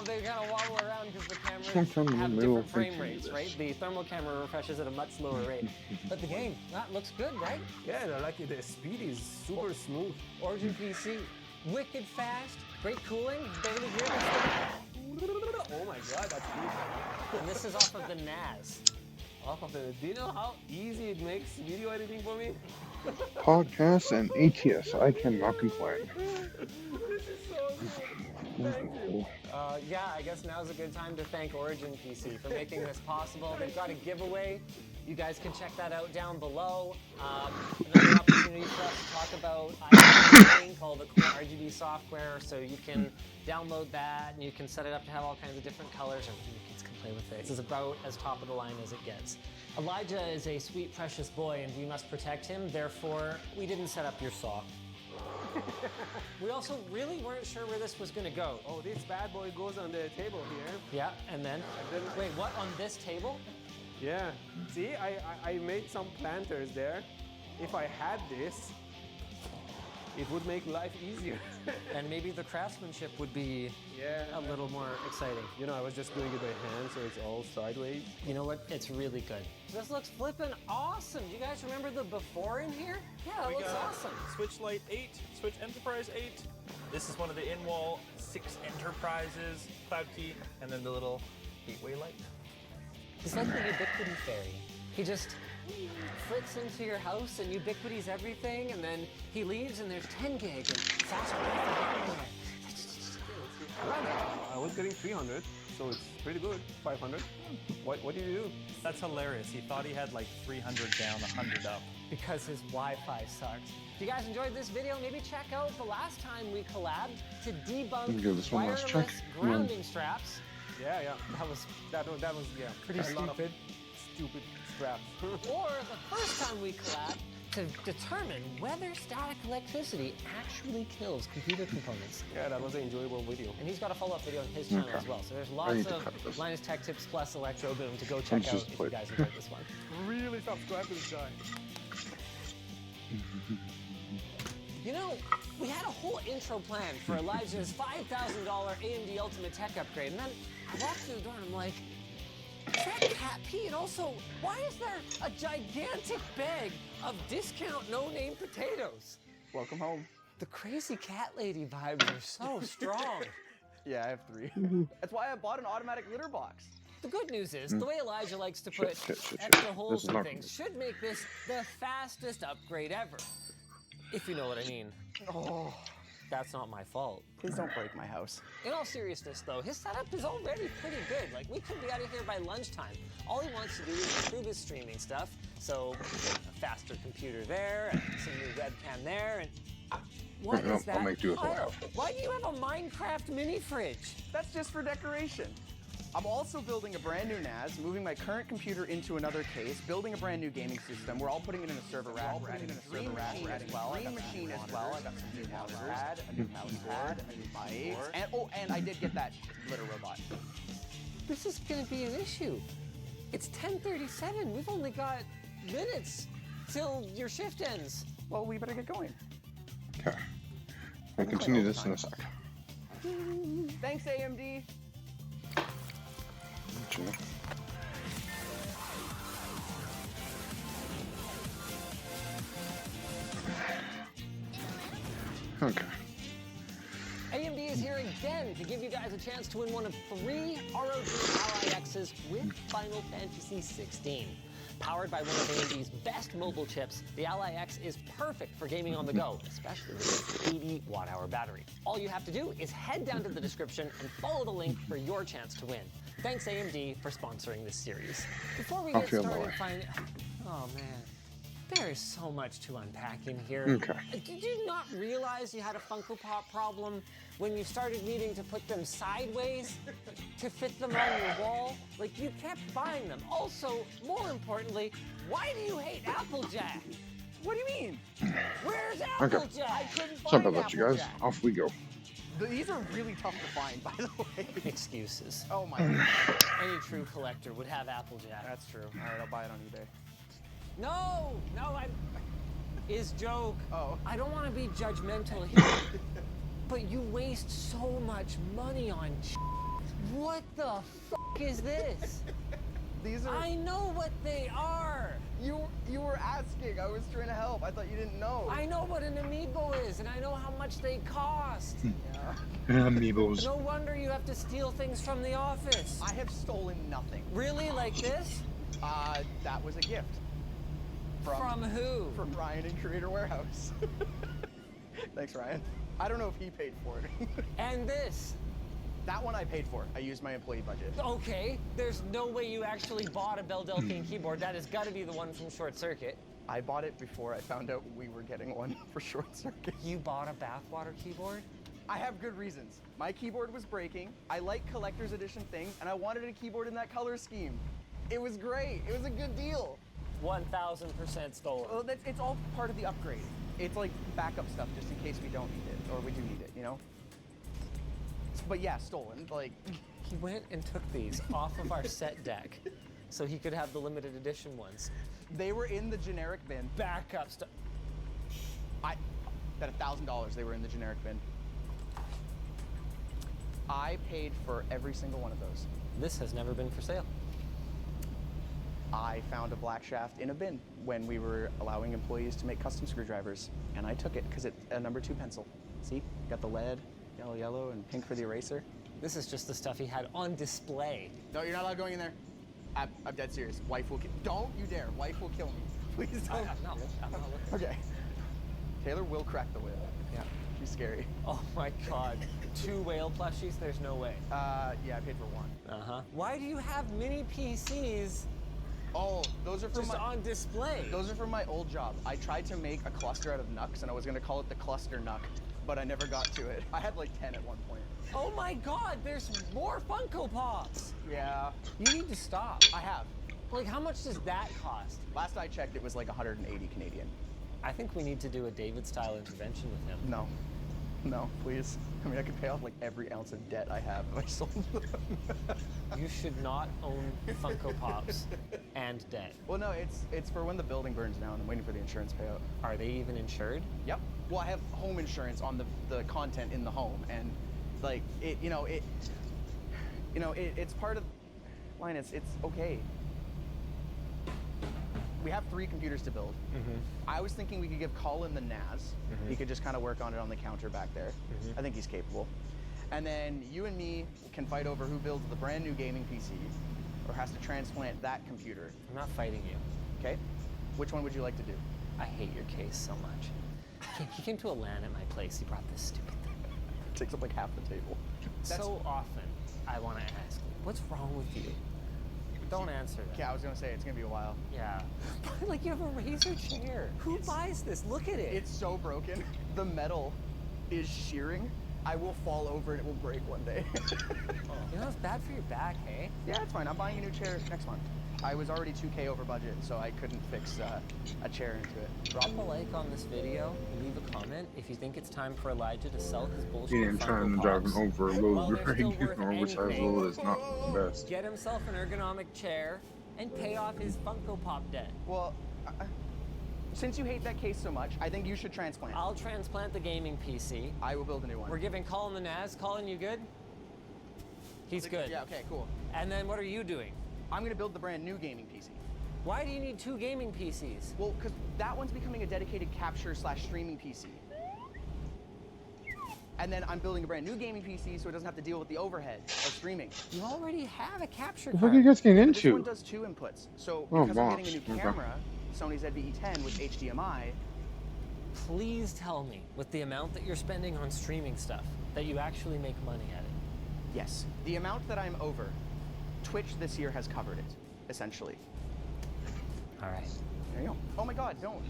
they kind of wobble around because the cameras have different frame rates, right? The thermal camera refreshes at a much slower rate. But the game, that looks good, right? Yeah, the speed is super smooth. Origin PC, wicked fast, great cooling, barely hear this thing. Oh my god, that's huge. And this is off of the NAS. Off of the... Do you know how easy it makes video editing for me? Podcasts and ATS, I cannot complain. This is so good. Thank you. Yeah, I guess now's a good time to thank Origin PC for making this possible. They've got a giveaway. You guys can check that out down below. Another opportunity for us to talk about iRGB called the Core RGB software, so you can download that and you can set it up to have all kinds of different colors, and your kids can play with it. This is about as top of the line as it gets. Elijah is a sweet, precious boy, and we must protect him. Therefore, we didn't set up your saw. We also really weren't sure where this was going to go. Oh, this bad boy goes on the table here. Yeah, and then wait, what, on this table? Yeah. See, I made some planters there. If I had this, it would make life easier. And maybe the craftsmanship would be a little more exciting. You know, I was just doing it by hand, so it's all sideways. You know what? It's really good. This looks flippin' awesome. Do you guys remember the before in here? Yeah, it looks awesome. Switch Lite 8, Switch Enterprise 8. This is one of the in-wall 6 Enterprises, Cloud Key, and then the little gateway light. He's like the Ubiquity Fairy. He just flits into your house and ubiquities everything, and then he leaves and there's 10 gig and fast Wi-Fi everywhere. I was getting 300, so it's pretty good. 500. What did you do? That's hilarious. He thought he had like 300 down, 100 up. Because his Wi-Fi sucks. If you guys enjoyed this video, maybe check out the last time we collabed to debunk wireless grounding straps. Yeah. That was pretty stupid. Stupid straps. Or the first time we collabed to determine whether static electricity actually kills computer components. Yeah, that was an enjoyable video. And he's got a follow-up video on his channel as well. So there's lots of Linus Tech Tips plus Electro Boom to go check out if you guys enjoyed this one. Really subscribe to this guy. You know, we had a whole intro plan for Elijah's $5,000 AMD Ultimate Tech upgrade, and then I walked through the door and I'm like, is that cat pee? And also, why is there a gigantic bag of discount no-name potatoes? Welcome home. The crazy cat lady vibes are so strong. Yeah, I have 3. That's why I bought an automatic litter box. The good news is, the way Elijah likes to put extra holes in things should make this the fastest upgrade ever. If you know what I mean. Oh, that's not my fault. Please don't break my house. In all seriousness though, his setup is already pretty good. Like, we could be out of here by lunchtime. All he wants to do is improve his streaming stuff. So, a faster computer there, and some new webcam there, and what is that? I'll make do with what I have. Why do you have a Minecraft mini fridge? That's just for decoration. I'm also building a brand new NAS, moving my current computer into another case, building a brand new gaming system. We're all putting it in a server rack. We're adding a green machine as well. I got some new monitors, a new mouse pad, a new mic, and I did get that litter robot. This is gonna be an issue. It's 10:37. We've only got minutes till your shift ends. Well, we better get going. Okay. I'll continue this in a sec. Thanks, AMD. Okay. AMD is here again to give you guys a chance to win one of 3 ROG Ally X's with Final Fantasy 16. Powered by one of AMD's best mobile chips, the Ally X is perfect for gaming on the go, especially with its 80 watt-hour battery. All you have to do is head down to the description and follow the link for your chance to win. Thanks AMD for sponsoring this series. Before we get started finding... Oh man, there is so much to unpack in here. Okay. Did you not realize you had a Funko Pop problem when you started needing to put them sideways to fit them on your wall? Like, you kept buying them. Also, more importantly, why do you hate Applejack? What do you mean? Where's Okay. Applejack? I couldn't Sorry find about that, you guys. Applejack. Off we go. These are really tough to find, by the way. Excuses. Oh my god. Any true collector would have Applejack. That's true. All right, I'll buy it on eBay. No, I'm... Is joke. Oh. I don't want to be judgmental here, but you waste so much money on What the f*** is this? These are... I know what they are. You were asking. I was trying to help. I thought you didn't know. I know what an amiibo is, and I know how much they cost. Amiibos. No wonder you have to steal things from the office. I have stolen nothing. Really? Like this? That was a gift. From who? From Ryan in Creator Warehouse. Thanks, Ryan. I don't know if he paid for it. And this? That one I paid for. I used my employee budget. Okay, there's no way you actually bought a Bell Delphine keyboard. That has got to be the one from Short Circuit. I bought it before I found out we were getting one for Short Circuit. You bought a bathwater keyboard? I have good reasons. My keyboard was breaking. I like collector's edition things, and I wanted a keyboard in that color scheme. It was great. It was a good deal. 1,000% stolen. Well, it's all part of the upgrade. It's like backup stuff just in case we don't need it, or we do need it, you know? But yeah, stolen, like... He went and took these off of our set deck so he could have the limited edition ones. They were in the generic bin. Backup stuff. At $1,000, they were in the generic bin. I paid for every single one of those. This has never been for sale. I found a black shaft in a bin when we were allowing employees to make custom screwdrivers, and I took it because it's a number 2 pencil. See, got the lead, yellow, and pink for the eraser. This is just the stuff he had on display. No, you're not allowed going in there. I'm dead serious. Wife will kill. Don't you dare. Wife will kill me. Please don't. I'm not looking. Okay. Taylor will crack the whip. Yeah, she's scary. Oh my god. 2 whale plushies? There's no way. Yeah, I paid for 1. Uh-huh. Why do you have mini PCs? Oh, those are from just on display. Those are from my old job. I tried to make a cluster out of Nucks, and I was going to call it the Cluster Nuck, but I never got to it. I had like 10 at one point. Oh my god, there's more Funko Pops. Yeah. You need to stop. I have. Like, how much does that cost? Last I checked, it was like 180 Canadian. I think we need to do a David-style intervention with him. No. No, please. I mean, I could pay off like every ounce of debt I have if I sold them. You should not own Funko Pops and debt. Well, no, it's for when the building burns down. I'm waiting for the insurance payout. Are they even insured? Yep. Well, I have home insurance on the content in the home, and like it's part of Linus. It's okay. We have 3 computers to build. I was thinking we could give Colin the NAS. He could just kind of work on it on the counter back there. I think he's capable. And then you and me can fight over who builds the brand new gaming PC or has to transplant that computer. I'm not fighting you. Okay? Which one would you like to do? I hate your case so much. He came to a LAN at my place. He brought this stupid thing. It takes up like half the table. So often, I want to ask, what's wrong with you? Don't answer that. Yeah, I was gonna say, it's gonna be a while. Yeah. Like, you have a Razer chair. Who buys this? Look at it. It's so broken. The metal is shearing. I will fall over and it will break one day. You know, it's bad for your back, hey? Yeah, it's fine. I'm buying a new chair next month. I was already 2K over budget, so I couldn't fix a chair into it. Drop a like on this video, leave a comment if you think it's time for Elijah to sell his bullshit. He ain't trying to drive an overload rig or oversized load is not the best. Get himself an ergonomic chair and pay off his Funko Pop debt. Well, since you hate that case so much, I think you should transplant. I'll transplant the gaming PC. I will build a new one. We're giving Colin the NAS. Colin, you good? He's good. Yeah, okay, cool. And then what are you doing? I'm gonna build the brand new gaming PC. Why do you need 2 gaming PCs? Well, because that one's becoming a dedicated capture/streaming PC. And then I'm building a brand new gaming PC so it doesn't have to deal with the overhead of streaming. You already have a capture What card. are you guys getting This one into? does 2 inputs. So Oh, because I'm getting a boss. new Okay. camera, Sony ZV-E10 with HDMI, Please tell me, with the amount that you're spending on streaming stuff, that you actually make money at it. yes, the amount that I'm over, Twitch this year has covered it, essentially. All right. There you go. Oh my God, don't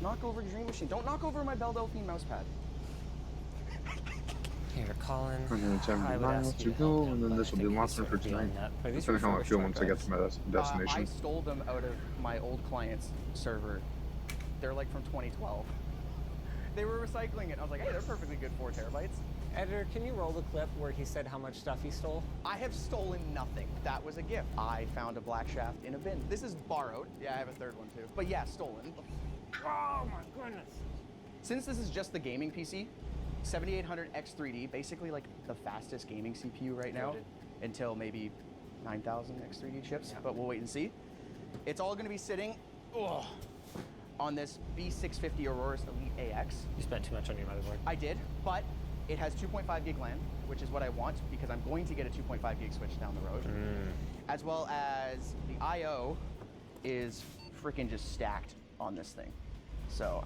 knock over Dream Machine. Don't knock over my Belle Delphine mousepad. Here, Colin. 170 I would miles ask you to to go, help him, and then but I this will be think launching he's for sort of beyond tonight. that. But these Depending are how I feel once I get to refurbished my destination. I stole them out of my old client's server. They're like from 2012. They were recycling it. I was like, hey, they're perfectly good 4 terabytes. Editor, can you roll the clip where he said how much stuff he stole? I have stolen nothing. That was a gift. I found a black shaft in a bin. This is borrowed. Yeah, I have a third one too. But yeah, stolen. Oh my goodness. Since this is just the gaming PC, 7800X3D, basically like the fastest gaming CPU right now, until maybe 9000 X3D chips, but we'll wait and see. It's all gonna be sitting on this B650 Aurorus Elite AX. You spent too much on your motherboard. I did, but it has 2.5 gig LAN, which is what I want because I'm going to get a 2.5 gig switch down the road. As well as the I/O is freaking just stacked on this thing. So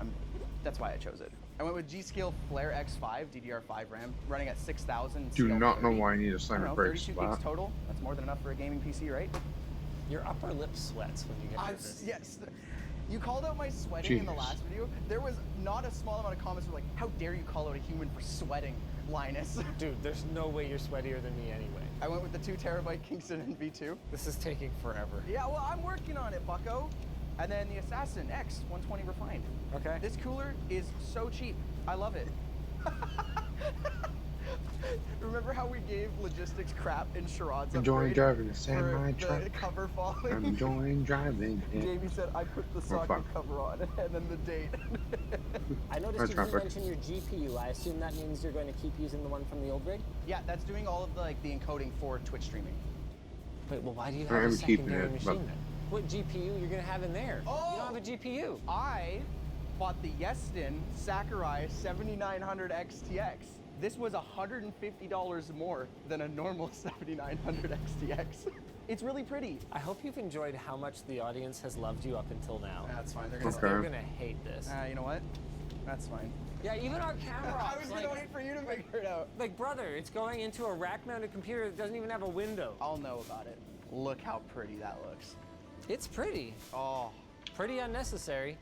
that's why I chose it. I went with G.Skill Flare X5 DDR5 RAM running at 6000. Do not know why I need a slammer brake 32 slap. gigs total. That's more than enough for a gaming PC, right? Your upper lip sweats when you get nervous. Yes. You called out my sweating in the Jeez. last video. There was not a small amount of comments that were like, how dare you call out a human for sweating, Linus? Dude, there's no way you're sweatier than me anyway. I went with the 2 terabyte Kingston NV2. This is taking forever. Yeah, well, I'm working on it, bucko. And then the Assassin X 120 refined. Okay. This cooler is so cheap. I love it. Remember how we gave logistics crap in Sharad's Enjoying upgrade driving a for semi the truck. cover falling? I'm enjoying driving it. Jamie said I put the socket fuck. cover on and then the date. I noticed That's you didn't perfect. mention your GPU. I assume that means you're going to keep using the one from the old rig? Yeah, that's doing all of the encoding for Twitch streaming. Wait, well, why do you I have a am keeping secondary it, machine but- then? What GPU you're going to have in there? Oh! You don't have a GPU. I bought the Yeston Sakurai 7900 XTX. This was $150 more than a normal 7900 XTX. It's really pretty. I hope you've enjoyed how much the audience has loved you up until now. That's fine. They're Okay. They're going to hate this. You know what? That's fine. Yeah, even our camera I ops, was gonna wait for you to figure it out. Like, brother, it's going into a rack-mounted computer that doesn't even have a window. I'll know about it. Look how pretty that looks. It's pretty. Oh. Pretty unnecessary.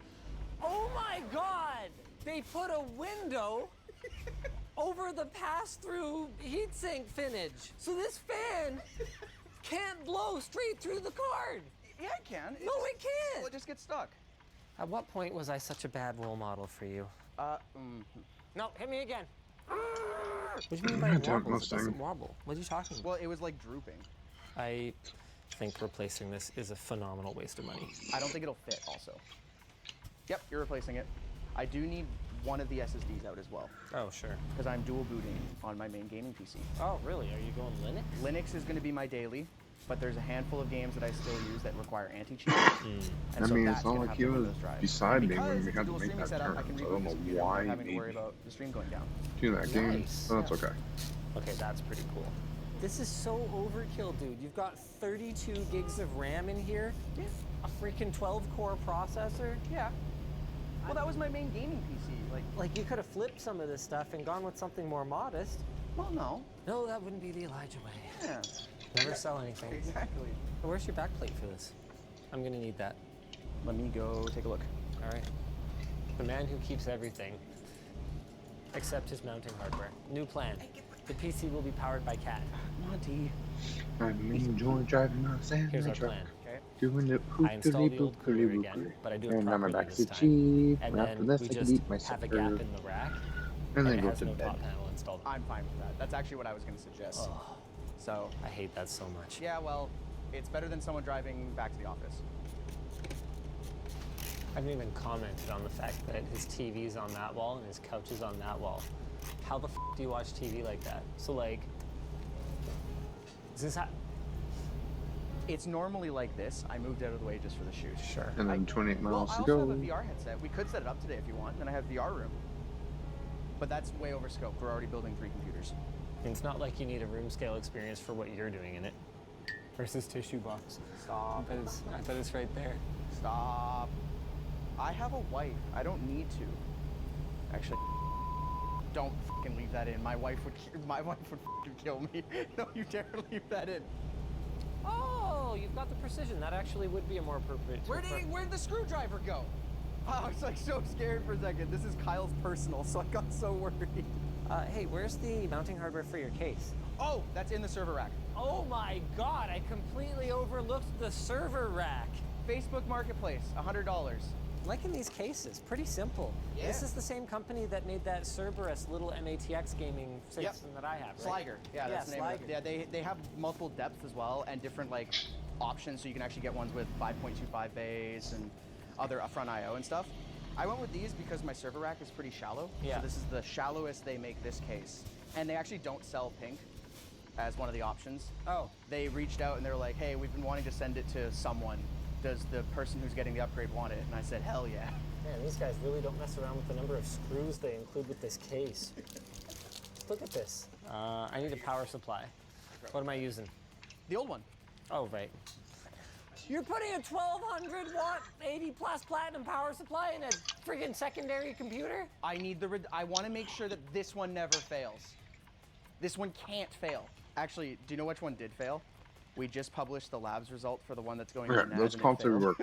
Oh my God! They put a window over the pass-through heatsink finish. So this fan can't blow straight through the card. Yeah, it can. No, it can't. Well, it just gets stuck. At what point was I such a bad role model for you? No, hit me again. What do you mean by Goddamn wobbles? It doesn't Mustang. wobble. What are you talking about? Well, it was like drooping. I think replacing this is a phenomenal waste of money. I don't think it'll fit also. Yep, you're replacing it. I do need one of the SSDs out as well. Oh, sure. Because I'm dual booting on my main gaming PC. Oh, really? Are you going Linux? Linux is going to be my daily, but there's a handful of games that I still use that require anti-cheat. I mean, it's not like he was beside me when we had to dual make streaming that setup, turn, I can so I don't know reboot this computer why without having to he worry about the stream going down. do that game. Nice. So that's okay. Okay, that's pretty cool. This is so overkill, dude. You've got 32 gigs of RAM in here. Yeah. A freaking 12-core processor. Yeah. Well, that was my main gaming PC. Like you could have flipped some of this stuff and gone with something more modest. Well, no. No, that wouldn't be the Elijah way. Yeah. Never sell anything. Exactly. Where's your backplate for this? I'm gonna need that. Let me go take a look. All right. The man who keeps everything, except his mounting hardware. New plan. The PC will be powered by CAD. Monty. I'm enjoying driving my semi Here's our truck. plan. Okay. Doing it I install the old cooler again, but I do it And I'm a properly this backseat time. chief. And After then this, we I can just eat my have a supper. gap in the rack, And then it go has to no bed. top panel installed. I'm fine with that. That's actually what I was going to suggest. Oh, So, I hate that so much. yeah, well, it's better than someone driving back to the office. I haven't even commented on the fact that his TV's on that wall and his couch is on that wall. How the f do you watch TV like that? So like, is this how? It's normally like this. I moved out of the way just for the shoot. Sure. And then 28 Well, miles I to also go. have a VR headset. We could set it up today if you want. Then I have VR room. But that's way over scope. We're already building 3 computers. It's not like you need a room scale experience for what you're doing in it. Versus tissue box. Stop. I bet it's right there. Stop. I have a wife. I don't need to. Actually, don't fucking leave that in. My wife would fucking kill me. No, you dare leave that in. Oh, you've got the precision. That actually would be a more appropriate. Where'd the screwdriver go? I was like so scared for a second. This is Kyle's personal, so I got so worried. Hey, where's the mounting hardware for your case? Oh, that's in the server rack. Oh my God, I completely overlooked the server rack. Facebook Marketplace, $100. Liking these cases, pretty simple. Yeah. This is the same company that made that Cerberus little MATX gaming system that I have, right? Sliger. Yeah, that's the name of it. Yeah, they have multiple depths as well and different like options, so you can actually get ones with 5.25 bays and other front I/O and stuff. I went with these because my server rack is pretty shallow. Yeah. So this is the shallowest they make this case. And they actually don't sell pink as one of the options. Oh. They reached out and they were like, hey, we've been wanting to send it to someone. Does the person who's getting the upgrade want it? And I said, hell yeah. Man, these guys really don't mess around with the number of screws they include with this case. Look at this. I need a power supply. What am I using? The old one. Oh, right. You're putting a 1200 watt 80 plus platinum power supply in a friggin' secondary computer? I want to make sure that this one never fails. This one can't fail. Actually, do you know which one did fail? We just published the labs result for the one that's going Okay, on let's call to work.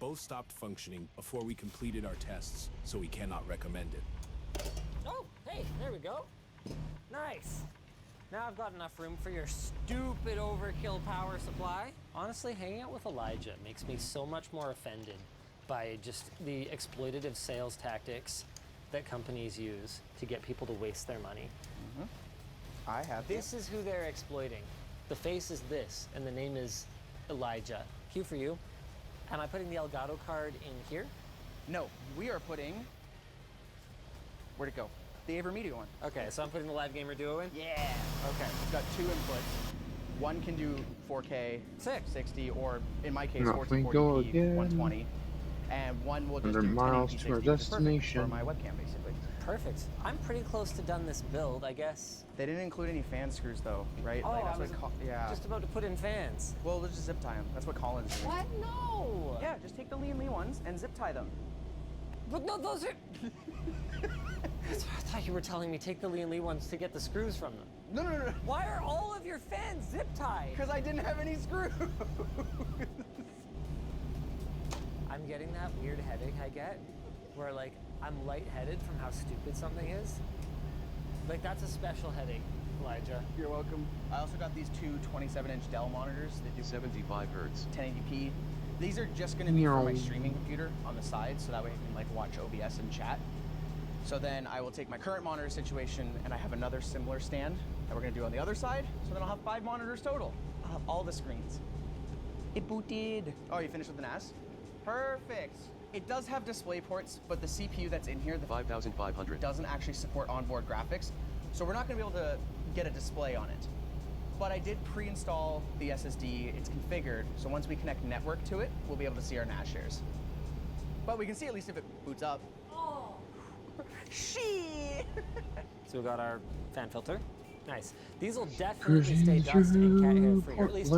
Both stopped functioning before we completed our tests, so we cannot recommend it. Oh, hey, there we go. Nice. Now I've got enough room for your stupid overkill power supply. Honestly, hanging out with Elijah makes me so much more offended by just the exploitative sales tactics that companies use to get people to waste their money. Mm-hmm. I have This is who they're exploiting. The face is this, and the name is Elijah. Q for you. Am I putting the Elgato card in here? No, we are putting... Where'd it go? The AverMedia one. Okay, so I'm putting the Live Gamer Duo in? Yeah. Okay, it's got 2 inputs. One can do 4K, 60, or in my case, 1440p, 120. And one will just do 100 miles 1080p, to our 60, which is perfect destination. for my webcam, basically. Perfect. I'm pretty close to done this build, I guess. They didn't include any fan screws, though, right? Oh, like, I was yeah. just about to put in fans. Well, let's just zip tie them. That's what Colin's doing. What? No! Yeah, just take the Lee and Lee ones and zip tie them. But no, those are... I thought you were telling me take the Lee and Lee ones to get the screws from them. No. Why are all of your fans zip tied? Because I didn't have any screws. I'm getting that weird headache I get where like I'm lightheaded from how stupid something is. Like that's a special headache, Elijah. You're welcome. I also got these 2 27-inch Dell monitors that do 75 hertz, 1080p. These are just going to be for my streaming computer on the side, so that way I can like watch OBS and chat. So then I will take my current monitor situation, and I have another similar stand that we're going to do on the other side. So then I'll have 5 monitors total. I'll have all the screens. It booted. Oh, you finished with the NAS? Perfect. It does have display ports, but the CPU that's in here, the 5500, doesn't actually support onboard graphics. So we're not going to be able to get a display on it. But I did pre-install the SSD. It's configured, so once we connect network to it, we'll be able to see our NAS shares. But we can see at least if it boots up. Oh. Shit. So we got our fan filter. Nice. These will definitely stay dust and cat hair free. Or at least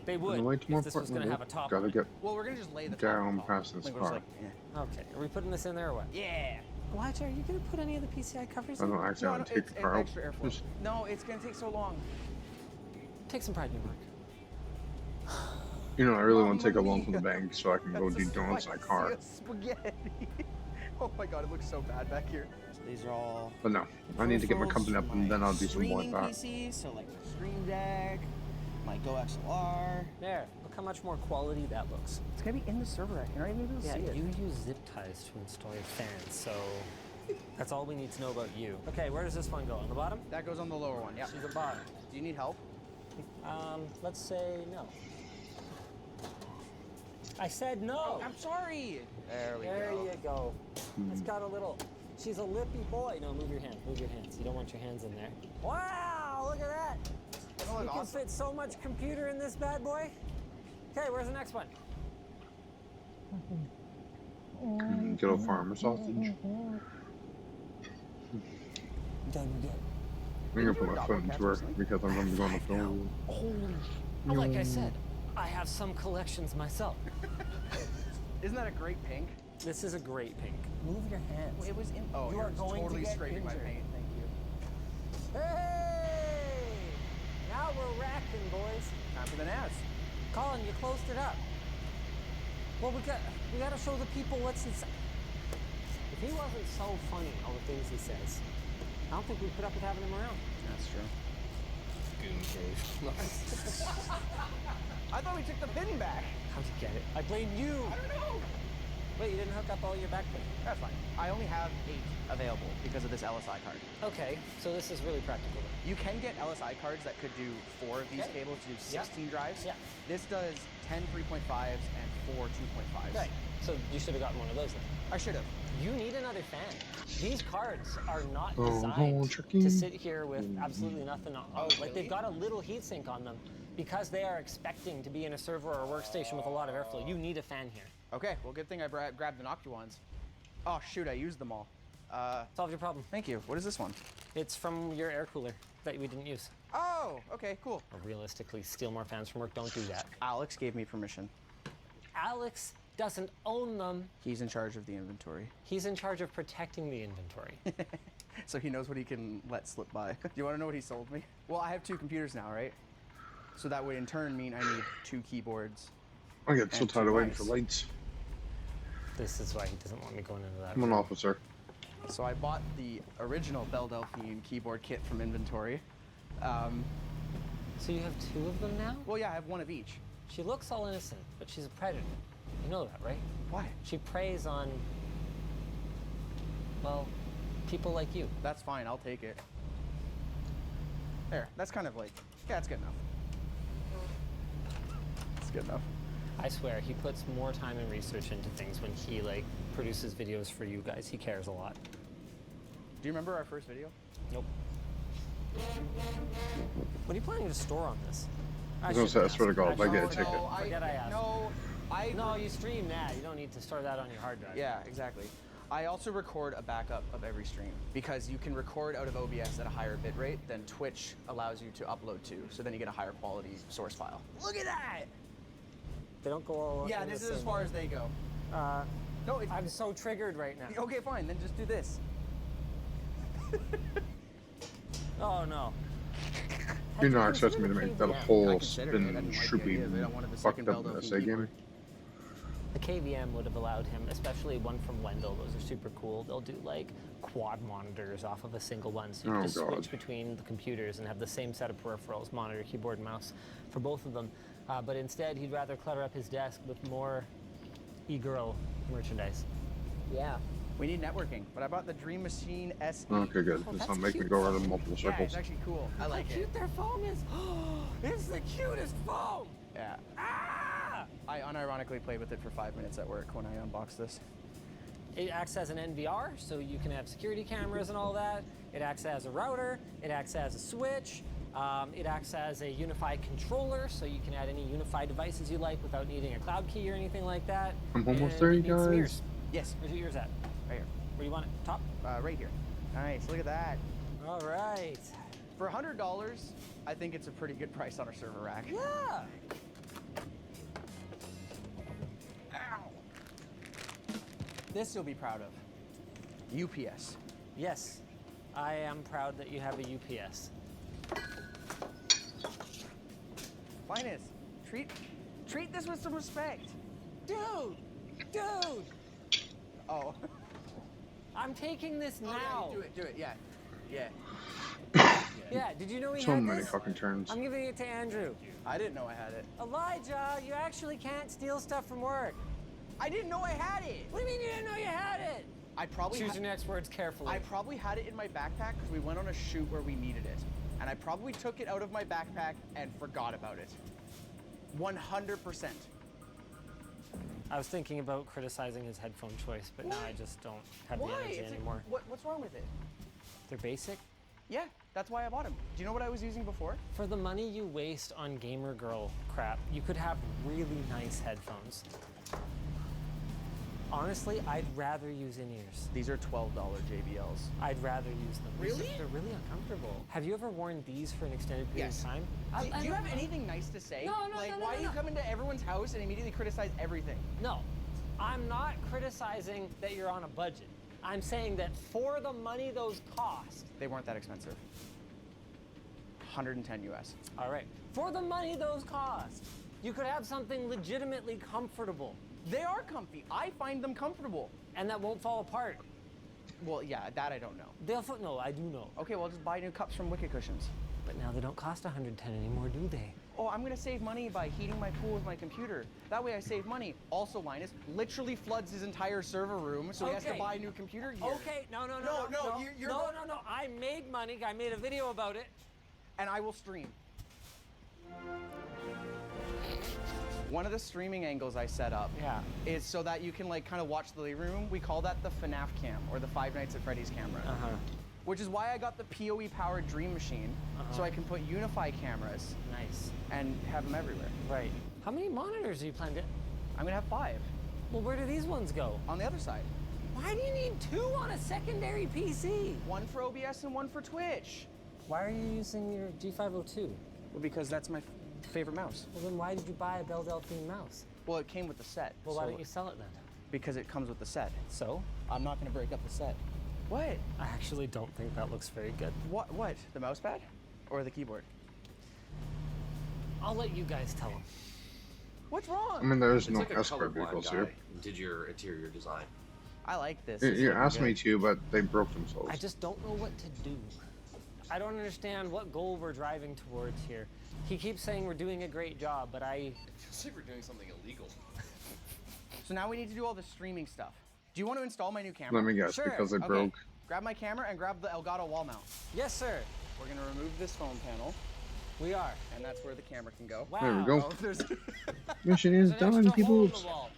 they would if this was going to have a top Gotta on it. get Well, we're going to just lay the down top past this like, we're just part. like, yeah. Okay. Are we putting this in there or what? Yeah. Elijah, are you going to put any of the PCI covers I in? don't actually want to take it's the car out. extra airflow. No, it's going to take so long. Take some pride in your work. You know, I really want to take a loan from the bank so I can go do donuts in my car. Spaghetti. Oh my god, it looks so bad back here. So these are all. But no, I need to get my company up and then I'll do some more streaming back. PC, so like my Stream Deck, my Go XLR. There. Look how much more quality that looks. It's gonna be in the server rack. You're not even able to Yeah, see it. you use zip ties to install your fans, so that's all we need to know about you. Okay, where does this one go? On the bottom? That goes on the lower one. Yeah. She's the bottom. Do you need help? Let's say no. I said no. Oh, I'm sorry. There we There go. you go. It's got a little. She's a lippy boy. No, move your hand. Move your hands. You don't want your hands in there. Wow! Look at that. Oh, You can awesome. fit so much computer in this bad boy. Okay, where's the next one? Get a farmer sausage. I'm gonna put my foot into work because I'm gonna be going to film. Well, like I said, I have some collections myself. Isn't that a great pink? This is a great pink. Move your hands. It was in. Oh, You are going totally to get scraping my injured. paint. Thank you. Hey! Now we're racking, boys. Time for the NAS. Colin, you closed it up. Well, we gotta show the people what's inside. If he wasn't so funny, all the things he says, I don't think we'd put up with having him around. That's true. Goon cave. I thought we took the pin back. How'd you get it? I blame you. I don't know. Wait, you didn't hook up all your backplate? That's fine. I only have 8 available because of this LSI card. Okay, so this is really practical. You can get LSI cards that could do 4 of these Okay. cables to do 16 Yeah. drives. Yeah. This does 10 3.5s and 4 2.5s. Right. So you should have gotten one of those then. I should have. You need another fan. These cards are not Oh, designed tricky. to sit here with absolutely nothing on. Like really? they've got a little heatsink on them because they are expecting to be in a server or a workstation with a lot of airflow. You need a fan here. Okay, well, good thing I grabbed the Noctua ones. Oh, shoot, I used them all. Solved your problem. Thank you. What is this one? It's from your air cooler that we didn't use. Oh, okay, cool. Or realistically, steal more fans from work. Don't do that. Alex gave me permission. Alex doesn't own them. He's in charge of the inventory. He's in charge of protecting the inventory. So he knows what he can let slip by. Do you want to know what he sold me? Well, I have 2 computers now, right? So that would in turn mean I need 2 keyboards. I get so and tired 2 of waiting mice. for lights. This is why he doesn't want me going into that. I'm an officer. So I bought the original Belle Delphine keyboard kit from inventory. So you have 2 of them now? Well, yeah, I have 1 of each. She looks all innocent, but she's a predator. You know that, right? Why? She preys on, well, people like you. That's fine, I'll take it. There, that's kind of like, yeah, that's good enough. It's good enough. I swear, he puts more time and research into things when he, like, produces videos for you guys. He cares a lot. Do you remember our first video? Nope. What are you planning to store on this? I was gonna say, I swear to God, if I get a Actually, ticket. Forget I asked. No, you stream that. You don't need to store that on your hard drive. Yeah, exactly. I also record a backup of every stream because you can record out of OBS at a higher bit rate than Twitch allows you to upload to. So then you get a higher quality source file. Look at that! They don't go all. Yeah, in this the is as same far way. as they go. No, I'm so triggered right now. Okay, fine. Then just do this. Oh no. You're not expecting me to make that I whole considered it. I spin didn't like the shoopy idea. They don't want the fucked second up Belle in the Delphine essay game. The KVM would have allowed him, especially one from Wendell. Those are super cool. They'll do like quad monitors off of a single one, so you can Oh, just God. switch between the computers and have the same set of peripherals, monitor, keyboard, and mouse for both of them. But instead, he'd rather clutter up his desk with more e-girl merchandise. Yeah. We need networking, but I bought the Dream Machine SE. Okay, good. Oh, It's that's not making me cute. go around in multiple Yeah, circles. it's actually cool. I like How it. cute their foam is. It's the cutest foam. Yeah. Ah! I unironically played with it for 5 minutes at work when I unboxed this. It acts as an NVR, so you can have security cameras and all that. It acts as a router. It acts as a switch. It acts as a unified controller, so you can add any unified devices you like without needing a cloud key or anything like that. I'm almost And there, it you needs some guys. ears. Yes. Where's your ears at? Right here. Where do you want it? Top? Right here. Nice. Look at that. All right. For $100, I think it's a pretty good price on our server rack. Yeah. This you'll be proud of. UPS. Yes. I am proud that you have a UPS. Linus, treat this with some respect. Dude! Oh. I'm taking this now. Do it, yeah. Yeah. Yeah, did you know he So had many this? fucking turns. I'm giving it to Andrew. I didn't know I had it. Elijah, you actually can't steal stuff from work. I didn't know I had it. What do you mean you didn't know you had it? I probably Choose your next words carefully. I probably had it in my backpack because we went on a shoot where we needed it. And I probably took it out of my backpack and forgot about it. 100%. I was thinking about criticizing his headphone choice, but now I just don't have the energy It's anymore. What's wrong with it? They're basic. Yeah, that's why I bought them. Do you know what I was using before? For the money you waste on gamer girl crap, you could have really nice headphones. Honestly, I'd rather use in-ears. These are $12 JBLs. I'd rather use them. Really? They're really uncomfortable. Have you ever worn these for an extended period Yes. of time? Do you have anything nice to say? No, no, Like, no, no, why no, do you no. come into everyone's house and immediately criticize everything? No, I'm not criticizing that you're on a budget. I'm saying that for the money those cost. They weren't that expensive. 110 US. All right. For the money those cost, you could have something legitimately comfortable. They are comfy. I find them comfortable. And that won't fall apart. Well, yeah, that I don't know. No, I do know. Okay, well, just buy new cups from Wicked Cushions. But now they don't cost 110 anymore, do they? Oh, I'm gonna save money by heating my pool with my computer. That way I save money. Also, Linus literally floods his entire server room, so he has to buy new computer gear. Okay, no. You're no. I made money. I made a video about it. And I will stream. One of the streaming angles I set up is so that you can like kind of watch the living room. We call that the FNAF cam, or the Five Nights at Freddy's camera. Which is why I got the PoE powered Dream Machine, so I can put Unify cameras. Nice. And have them everywhere. Right. How many monitors do you plan to? I'm gonna have 5. Well, where do these ones go? On the other side. Why do you need 2 on a secondary PC? One for OBS and one for Twitch. Why are you using your G502? Well, because that's my favorite mouse. Well, then why did you buy a Belle Delphine mouse? Well, it came with the set. Well, why don't you sell it then? Because it comes with the set. So? I'm not gonna break up the set. What? I actually don't think that looks very good. What? The mouse pad? Or the keyboard? I'll let you guys tell them. What's wrong? I mean, there's It's no like a escort vehicles colorblind here. guy did your interior design. I like this. You asked me to, but they broke themselves. I just don't know what to do. I don't understand what goal we're driving towards here. He keeps saying we're doing a great job, but It feels like we're doing something illegal. So now we need to do all the streaming stuff. Do you want to install my new camera? Let me guess, Sure. because they Okay. broke. Grab my camera and grab the Elgato wall mount. Yes, sir. We're gonna remove this phone panel, We are. and that's where the camera can go. Wow. There we go. Oh, there's Mission is There's an done, extra hole in people. the wall.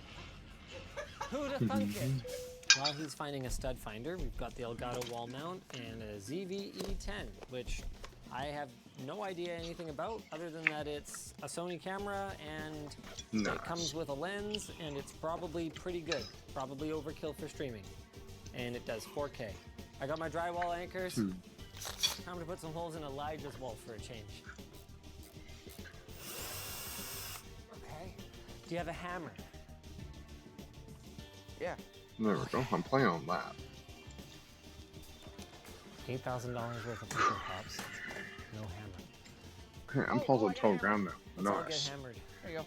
Who'd have thunk it? While he's finding a stud finder, we've got the Elgato wall mount and a ZV-E10, which I have no idea anything about other than that it's a Sony camera and Nice. it comes with a lens and it's probably pretty good. Probably overkill for streaming. And it does 4K. I got my drywall anchors. Time to put some holes in Elijah's wall for a change. Okay. Do you have a hammer? Yeah. There we go. I'm playing on that. $8,000 worth of paper pops. No hammer. Hey, I'm puzzled 12 grand now. Let's all get Nice. hammered. There you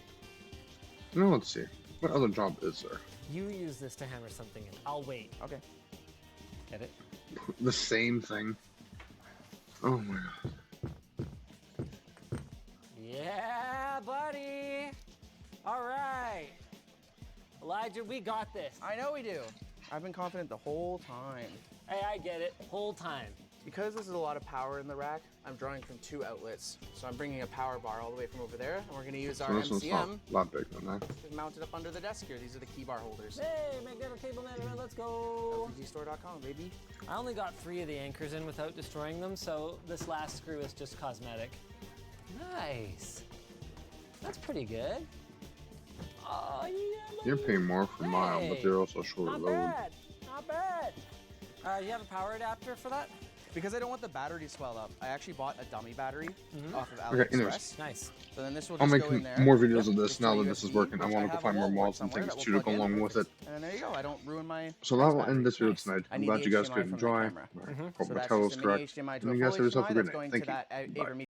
go. Now let's see. What other job is there? You use this to hammer something in. I'll wait. Okay. Get it? The same thing. Oh my god. Yeah, buddy. All right. Elijah, we got this. I know we do. I've been confident the whole time. Hey, I get it. Whole time. Because there's a lot of power in the rack, I'm drawing from 2 outlets. So I'm bringing a power bar all the way from over there, and we're gonna use our So this one's not MCM a lot bigger than that. to mount it up under the desk here. These are the key bar holders. Hey, magnetic cable management, let's go. LTGstore.com, baby. I only got 3 of the anchors in without destroying them, so this last screw is just cosmetic. Nice. That's pretty good. Oh, yeah. You're paying more for mine, but they're also shorter Not load. bad. Not bad. You have a power adapter for that? Because I don't want the battery to swell up, I actually bought a dummy battery off of Okay, AliExpress. anyways. Nice. So then this will I'll just make go in there. more videos of Yep, this just now a that this is USB, working. I which wanted to have find a more wall mods and somewhere things that too will to go plug in. along with it. And then there you go. I don't ruin my. So that will end this video tonight. I I'm need glad you guys HDMI could from the enjoy. camera. Hope So my that's tell just is a mini correct. HDMI to And a you guys full have yourself a HDMI good that's night. going Thank to you. that Bye. AverMedia